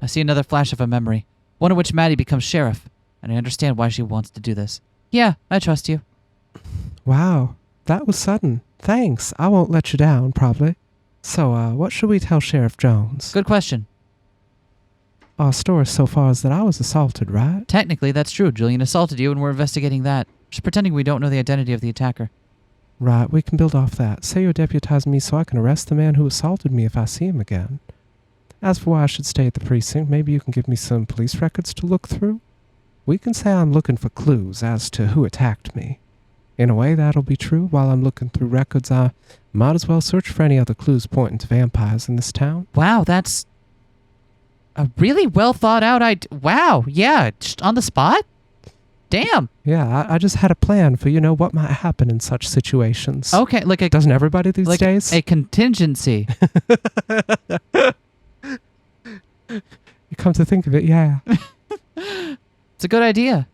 I see another flash of a memory, one in which Maddie becomes sheriff, and I understand why she wants to do this. Yeah, I trust you. Wow, that was sudden. Thanks. I won't let you down, probably. So, what should we tell Sheriff Jones? Good question. Our story so far is that I was assaulted, right? Technically, that's true. Julian assaulted you, and we're investigating that. Just pretending we don't know the identity of the attacker. Right, we can build off that. Say you're deputizing me so I can arrest the man who assaulted me if I see him again. As for why I should stay at the precinct, maybe you can give me some police records to look through. We can say I'm looking for clues as to who attacked me. In a way, that'll be true. While I'm looking through records, I might as well search for any other clues pointing to vampires in this town. Wow, that's a really well thought out idea. Wow, yeah, just on the spot? Damn. Yeah, I just had a plan for, what might happen in such situations. Okay, like a... Doesn't everybody these days? A contingency. You come to think of it, yeah. It's a good idea.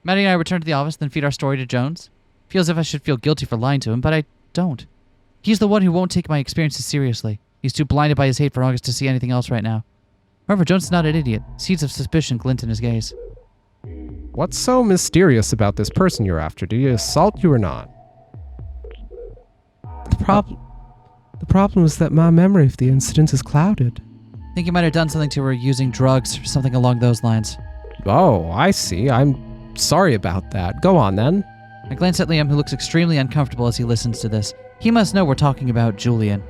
Maddie and I return to the office, then feed our story to Jones. Feels as if I should feel guilty for lying to him, but I don't. He's the one who won't take my experiences seriously. He's too blinded by his hate for August to see anything else right now. However, Jones is not an idiot. Seeds of suspicion glint in his gaze. What's so mysterious about this person you're after? Did he assault you or not? The problem is that my memory of the incident is clouded. I think you might have done something to her using drugs or something along those lines. Oh, I see. I'm sorry about that. Go on, then. I glance at Liam, who looks extremely uncomfortable as he listens to this. He must know we're talking about Julian.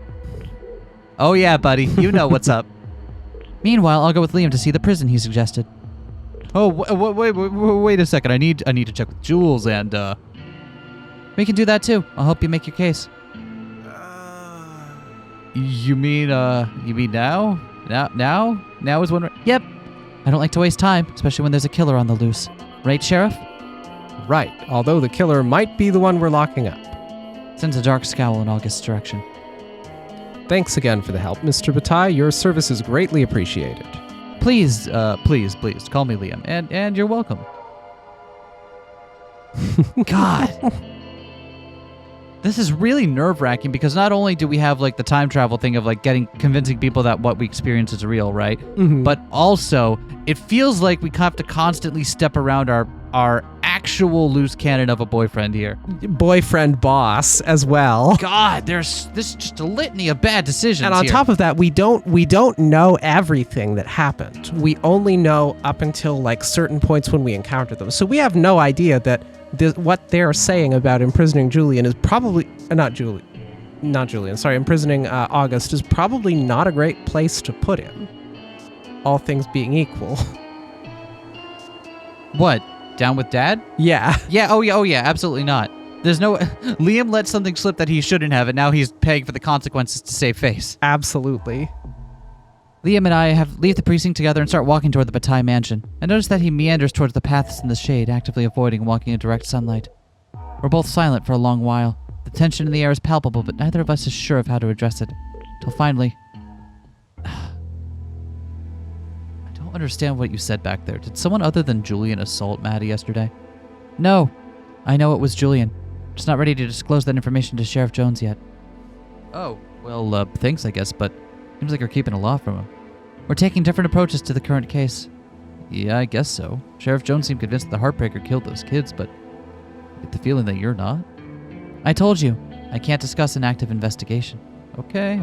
Oh yeah, buddy. You know what's up. Meanwhile, I'll go with Liam to see the prison he suggested. Oh, wait a second. I need to check with Jules and, We can do that too. I'll help you make your case. You mean now? Now is when Yep. I don't like to waste time, especially when there's a killer on the loose. Right, Sheriff? Right, although the killer might be the one we're locking up. Sends a dark scowl in August's direction. Thanks again for the help, Mr. Bataille. Your service is greatly appreciated. Please, please, call me Liam, and you're welcome. God. This is really nerve-wracking because not only do we have like the time travel thing of like convincing people that what we experience is real, right? Mm-hmm. But also it feels like we have to constantly step around our actual loose cannon of a boyfriend here. Boyfriend boss as well. God, this is just a litany of bad decisions. And on top of that, we don't know everything that happened. We only know up until like certain points when we encounter them. So we have no idea that what they're saying about imprisoning Julian is probably imprisoning August is probably not a great place to put him. All things being equal. What? Down with Dad? Yeah. Yeah. Oh yeah. Absolutely not. There's no. Liam let something slip that he shouldn't have, and now he's paying for the consequences to save face. Absolutely. Liam and I leave the precinct together and start walking toward the Bataille mansion. I notice that he meanders towards the paths in the shade, actively avoiding walking in direct sunlight. We're both silent for a long while. The tension in the air is palpable, but neither of us is sure of how to address it. Till finally... I don't understand what you said back there. Did someone other than Julian assault Maddie yesterday? No. I know it was Julian. Just not ready to disclose that information to Sheriff Jones yet. Oh, well, thanks, I guess, but seems like you're keeping a lot from him. We're taking different approaches to the current case. Yeah, I guess so. Sheriff Jones seemed convinced that the Heartbreaker killed those kids, but I get the feeling that you're not. I told you, I can't discuss an active investigation. Okay.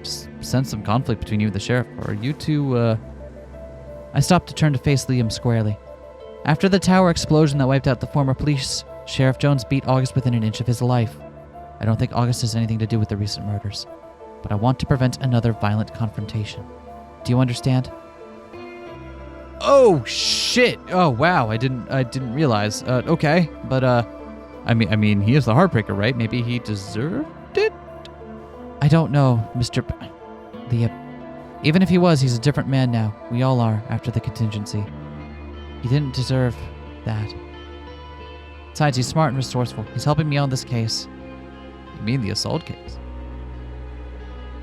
Just sense some conflict between you and the sheriff. Are you two, I stopped to turn to face Liam squarely. After the tower explosion that wiped out the former police, Sheriff Jones beat August within an inch of his life. I don't think August has anything to do with the recent murders, but I want to prevent another violent confrontation. Do you understand? Oh shit! Oh wow! I didn't realize. Okay, but I mean, he is the Heartbreaker, right? Maybe he deserved it. I don't know, Mr. Liam. Even if he was, he's a different man now. We all are after the contingency. He didn't deserve that. Besides, he's smart and resourceful. He's helping me on this case. You mean the assault case?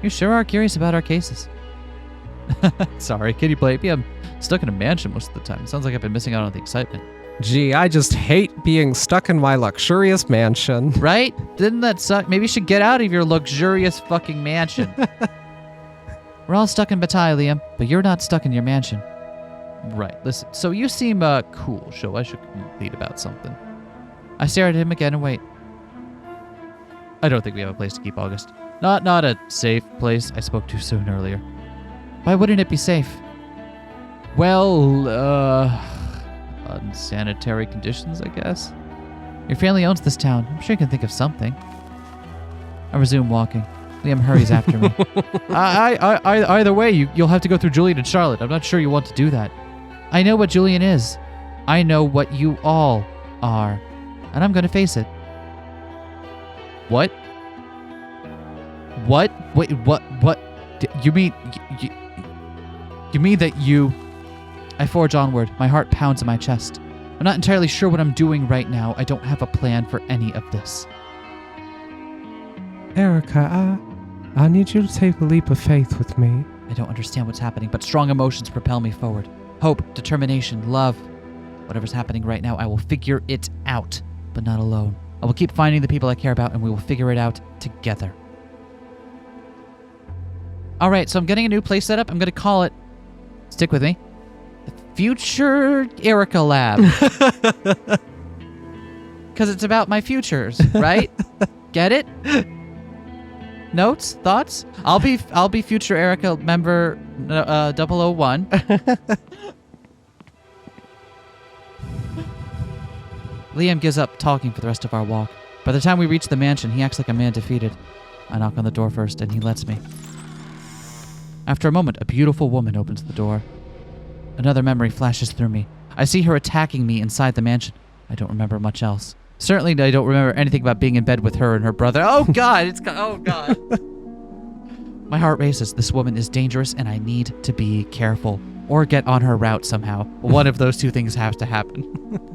You sure are curious about our cases. Sorry, can you blame me? I'm stuck in a mansion most of the time. It sounds like I've been missing out on the excitement. Gee, I just hate being stuck in my luxurious mansion. Right? Didn't that suck? Maybe you should get out of your luxurious fucking mansion. We're all stuck in Bataille, Liam, but you're not stuck in your mansion. Right, listen. So you seem cool, so I should lead about something. I stare at him again and wait. I don't think we have a place to keep August. Not a safe place. I spoke too soon earlier. Why wouldn't it be safe? Well, unsanitary conditions, I guess. Your family owns this town. I'm sure you can think of something. I resume walking. Liam hurries after me. Either way, you'll have to go through Julian and Charlotte. I'm not sure you want to do that. I know what Julian is. I know what you all are. And I'm going to face it. What? What? Wait, what? You mean... You mean that you... I forge onward. My heart pounds in my chest. I'm not entirely sure what I'm doing right now. I don't have a plan for any of this. Erica, I need you to take a leap of faith with me. I don't understand what's happening, but strong emotions propel me forward. Hope, determination, love. Whatever's happening right now, I will figure it out, but not alone. I will keep finding the people I care about, and we will figure it out together. All right, so I'm getting a new place set up. I'm going to call it, stick with me, the Future Erica Lab. Because it's about my futures, right? Get it? Notes? Thoughts? I'll be Future Erica member 001. Liam gives up talking for the rest of our walk. By the time we reach the mansion, he acts like a man defeated. I knock on the door first, and he lets me. After a moment, a beautiful woman opens the door. Another memory flashes through me. I see her attacking me inside the mansion. I don't remember much else. Certainly, I don't remember anything about being in bed with her and her brother. Oh, God! Oh, God! My heart races. This woman is dangerous, and I need to be careful. Or get on her route somehow. One of those two things has to happen.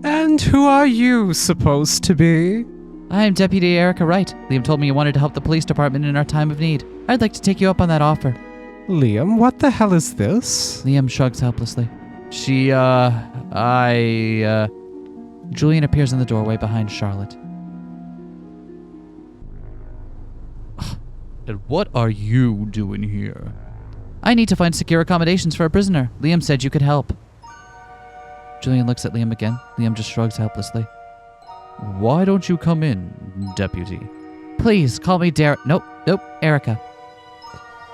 And who are you supposed to be? I am Deputy Erica Wright. Liam told me you wanted to help the police department in our time of need. I'd like to take you up on that offer. Liam, what the hell is this? Liam shrugs helplessly. Julian appears in the doorway behind Charlotte. And what are you doing here? I need to find secure accommodations for a prisoner. Liam said you could help. Julian looks at Liam again. Liam just shrugs helplessly. Why don't you come in, deputy? Please, call me Nope, Erica.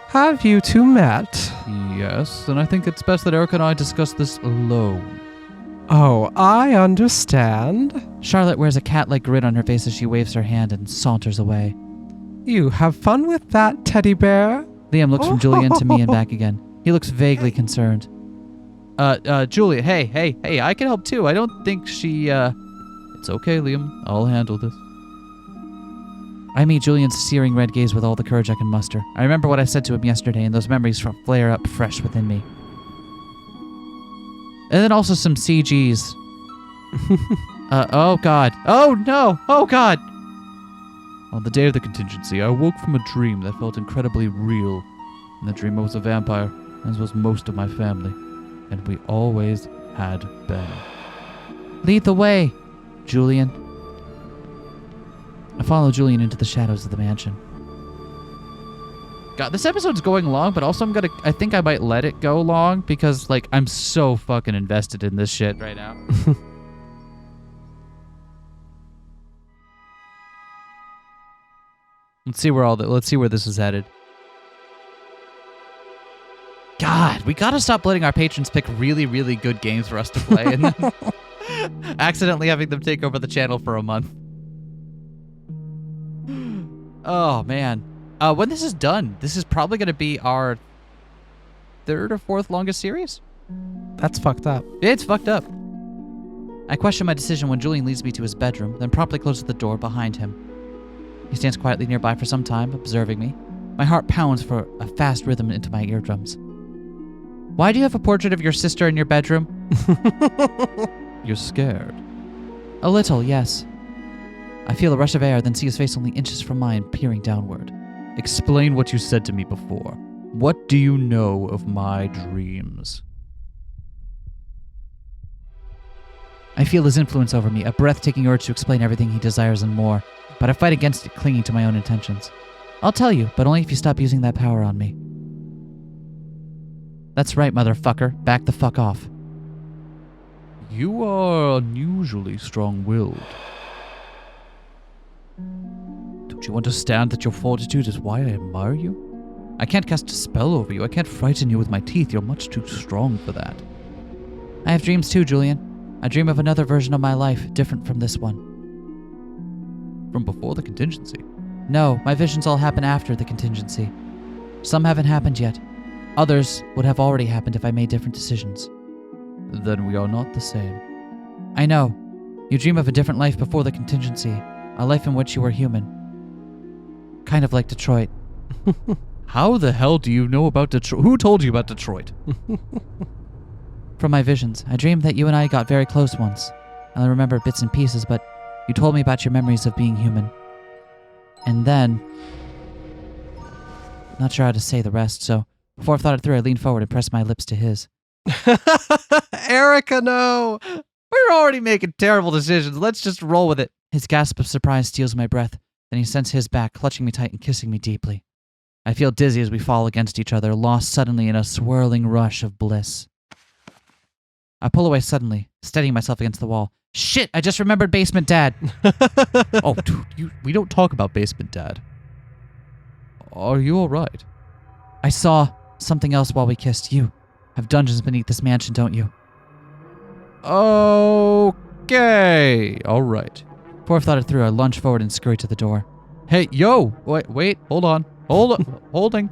Have you two met? Yes, and I think it's best that Erica and I discuss this alone. Oh, I understand. Charlotte wears a cat-like grin on her face as she waves her hand and saunters away. You have fun with that, teddy bear? Liam looks from Julian to me and back again. He looks vaguely concerned. Julia, hey, I can help too. I don't think she, It's okay, Liam. I'll handle this. I meet Julian's searing red gaze with all the courage I can muster. I remember what I said to him yesterday, and those memories flare up fresh within me. And then also some CGs. Oh God. Oh no! Oh God! On the day of the contingency, I woke from a dream that felt incredibly real. In the dream I was a vampire, as was most of my family. And we always had been. Lead the way, Julian. I follow Julian into the shadows of the mansion. God, this episode's going long, but also I think I might let it go long because, like, I'm so fucking invested in this shit right now. Let's see where this is headed. God, we gotta stop letting our patrons pick really, really good games for us to play and then accidentally having them take over the channel for a month. Oh, man. When this is done, this is probably gonna be our 3rd or 4th longest series. That's fucked up. It's fucked up. I question my decision when Julian leads me to his bedroom, then promptly closes the door behind him. He stands quietly nearby for some time, observing me. My heart pounds for a fast rhythm into my eardrums. Why do you have a portrait of your sister in your bedroom? You're scared. A little, yes. I feel a rush of air, then see his face only inches from mine, peering downward. Explain what you said to me before. What do you know of my dreams? I feel his influence over me, a breathtaking urge to explain everything he desires and more, but I fight against it, clinging to my own intentions. I'll tell you, but only if you stop using that power on me. That's right, motherfucker. Back the fuck off. You are unusually strong-willed. Don't you understand that your fortitude is why I admire you? I can't cast a spell over you. I can't frighten you with my teeth. You're much too strong for that. I have dreams too, Julian. I dream of another version of my life, different from this one. From before the contingency? No, my visions all happen after the contingency. Some haven't happened yet. Others would have already happened if I made different decisions. Then we are not the same. I know. You dream of a different life before the contingency, a life in which you were human. Kind of like Detroit. How the hell do you know about Detroit? Who told you about Detroit? From my visions, I dreamed that you and I got very close once. I remember bits and pieces, but you told me about your memories of being human. And then... Not sure how to say the rest, so before I thought it through, I leaned forward and pressed my lips to his. Erica, no! We're already making terrible decisions. Let's just roll with it. His gasp of surprise steals my breath. Then he sends his back, clutching me tight and kissing me deeply. I feel dizzy as we fall against each other, lost suddenly in a swirling rush of bliss. I pull away suddenly, steadying myself against the wall. Shit, I just remembered Basement Dad. Oh, dude, we don't talk about Basement Dad. Are you all right? I saw something else while we kissed. You have dungeons beneath this mansion, don't you? Okay. All right. Before I've thought it through, I lunge forward and scurry to the door. Hey, yo! Wait, hold on. Holding.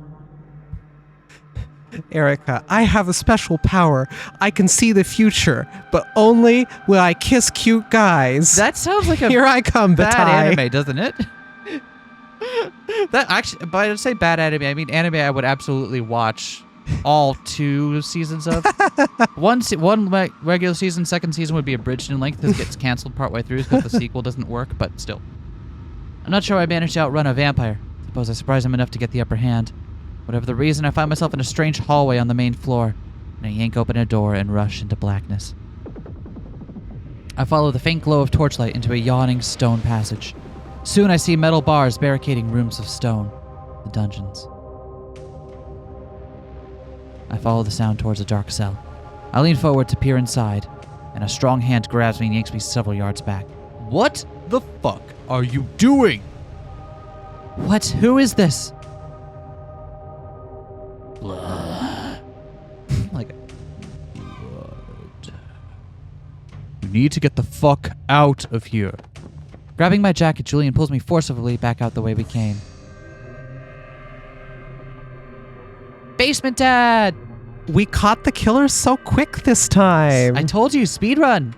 Erica, I have a special power. I can see the future, but only when I kiss cute guys. That sounds like a Here I come, bad Bataille. anime, doesn't it? That actually, but I say bad anime, I mean anime I would absolutely watch all 2 seasons of. One regular season, second season would be abridged in length. This gets canceled partway through because the sequel doesn't work, but still. I'm not sure I managed to outrun a vampire. Suppose I surprised him enough to get the upper hand. Whatever the reason, I find myself in a strange hallway on the main floor, and I yank open a door and rush into blackness. I follow the faint glow of torchlight into a yawning stone passage. Soon I see metal bars barricading rooms of stone, the dungeons. I follow the sound towards a dark cell. I lean forward to peer inside, and a strong hand grabs me and yanks me several yards back. What the fuck are you doing? What? Who is this? Blood. Like, Blood. You need to get the fuck out of here. grabbing my jacket, Julian pulls me forcibly back out the way we came. Basement Dad! We caught the killer so quick this time. I told you, speedrun.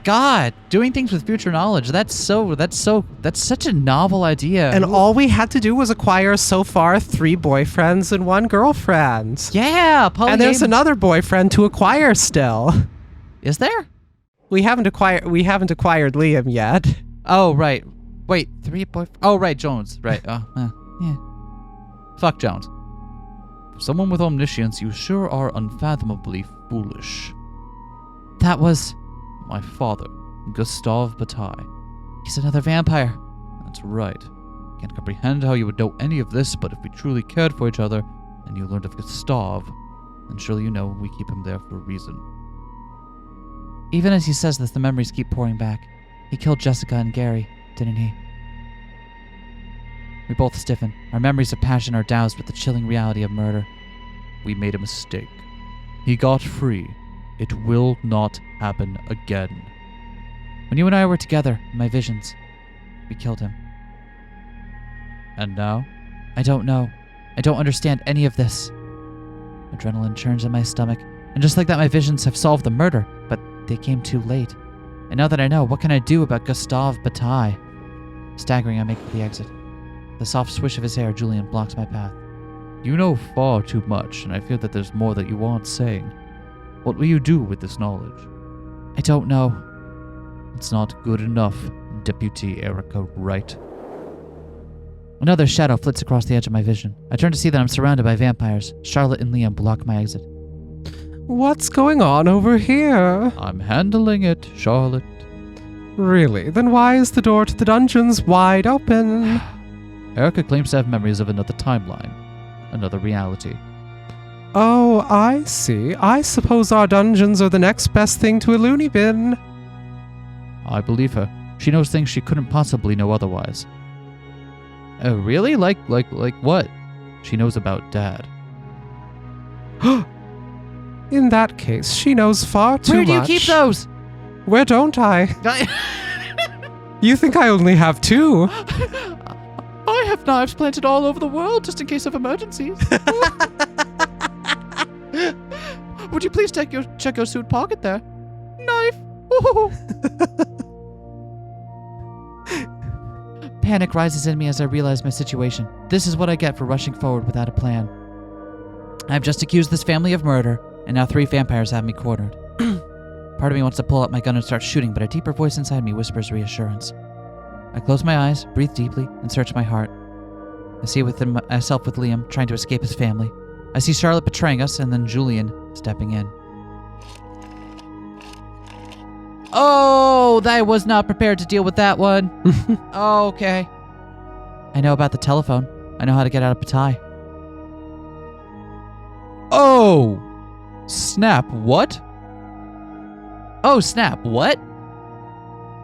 God, doing things with future knowledge. That's such a novel idea. And all we had to do was acquire so far 3 boyfriends and 1 girlfriend. yeah, And there's another boyfriend to acquire still. Is there? We haven't acquired Liam yet. Oh, right. Wait, 3 boyfriends. Oh, right, Jones. Right. Yeah. Fuck Jones. For someone with omniscience, you sure are unfathomably foolish. That was... My father, Gustave Bataille. He's another vampire. That's right. Can't comprehend how you would know any of this, but if we truly cared for each other, and you learned of Gustave, then surely you know we keep him there for a reason. Even as he says this, the memories keep pouring back. He killed Jessica and Gary, didn't he? We both stiffen. Our memories of passion are doused with the chilling reality of murder. We made a mistake. He got free. It will not happen again. When you and I were together in my visions, we killed him. And now? I don't know. I don't understand any of this. Adrenaline churns in my stomach, and just like that, my visions have solved the murder, but they came too late. And now that I know, what can I do about Gustave Bataille? Staggering, I make for the exit. The soft swish of his hair, Julian, blocks my path. You know far too much, and I fear that there's more that you aren't saying. What will you do with this knowledge? I don't know. It's not good enough, Deputy Erica Wright. Another shadow flits across the edge of my vision. I turn to see that I'm surrounded by vampires. Charlotte and Liam block my exit. What's going on over here? I'm handling it, Charlotte. Really? Then why is the door to the dungeons wide open? Erica claims to have memories of another timeline, another reality. Oh, I see. I suppose our dungeons are the next best thing to a loony bin. I believe her. She knows things she couldn't possibly know otherwise. Really? Like what? She knows about Dad. In that case, she knows far too much. Where do you keep those? Where don't I? You think I only have 2? I have knives planted all over the world just in case of emergencies. Would you please check your suit pocket there? Knife. Panic rises in me as I realize my situation. This is what I get for rushing forward without a plan. I've just accused this family of murder, and now 3 vampires have me cornered. Part of me wants to pull out my gun and start shooting, but a deeper voice inside me whispers reassurance. I close my eyes, breathe deeply, and search my heart. I see within myself with Liam, trying to escape his family. I see Charlotte betraying us and then Julian stepping in. Oh, I was not prepared to deal with that one. Oh, okay. I know about the telephone. I know how to get out of Bataille. Oh! Snap, what? Oh, snap, what?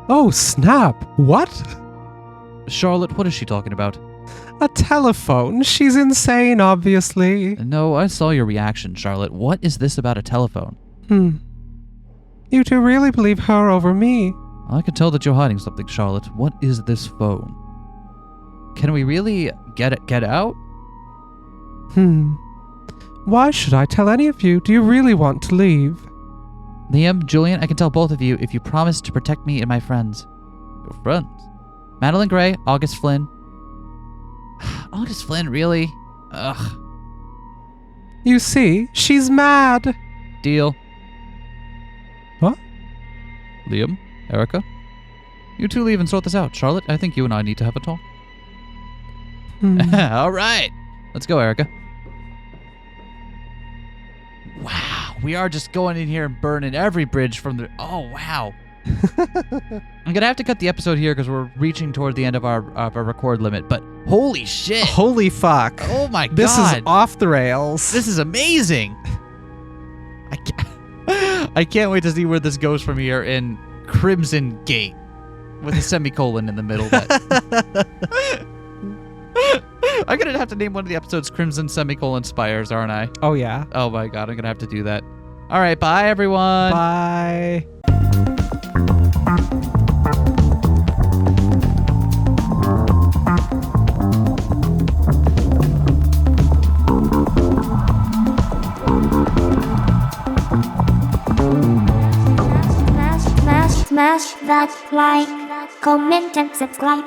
Oh, snap. What? Charlotte, what is she talking about? A telephone. She's insane, obviously. No, I saw your reaction, Charlotte. What is this about a telephone? You two really believe her over me? I can tell that you're hiding something, Charlotte. What is this phone? Can we really get out? Why should I tell any of you? Do you really want to leave? Liam, Julian, I can tell both of you if you promise to protect me and my friends. Your friends? Madeline Gray, August Flynn. August Flynn, really? Ugh. You see, she's mad. Deal. What? Liam, Erica, you two leave and sort this out. Charlotte, I think you and I need to have a talk. All right. Let's go, Erica. Wow. We are just going in here and burning every bridge from the... Oh, wow. I'm going to have to cut the episode here because we're reaching toward the end of our record limit, but holy shit. Holy fuck. Oh, my God. This is off the rails. This is amazing. I can't wait to see where this goes from here in Crimson Gate with a semicolon in the middle. I'm going to have to name one of the episodes Crimson Semicolon Spires, aren't I? Oh, yeah. Oh, my God. I'm going to have to do that. All right. Bye, everyone. Bye. Smash that like, comment and subscribe.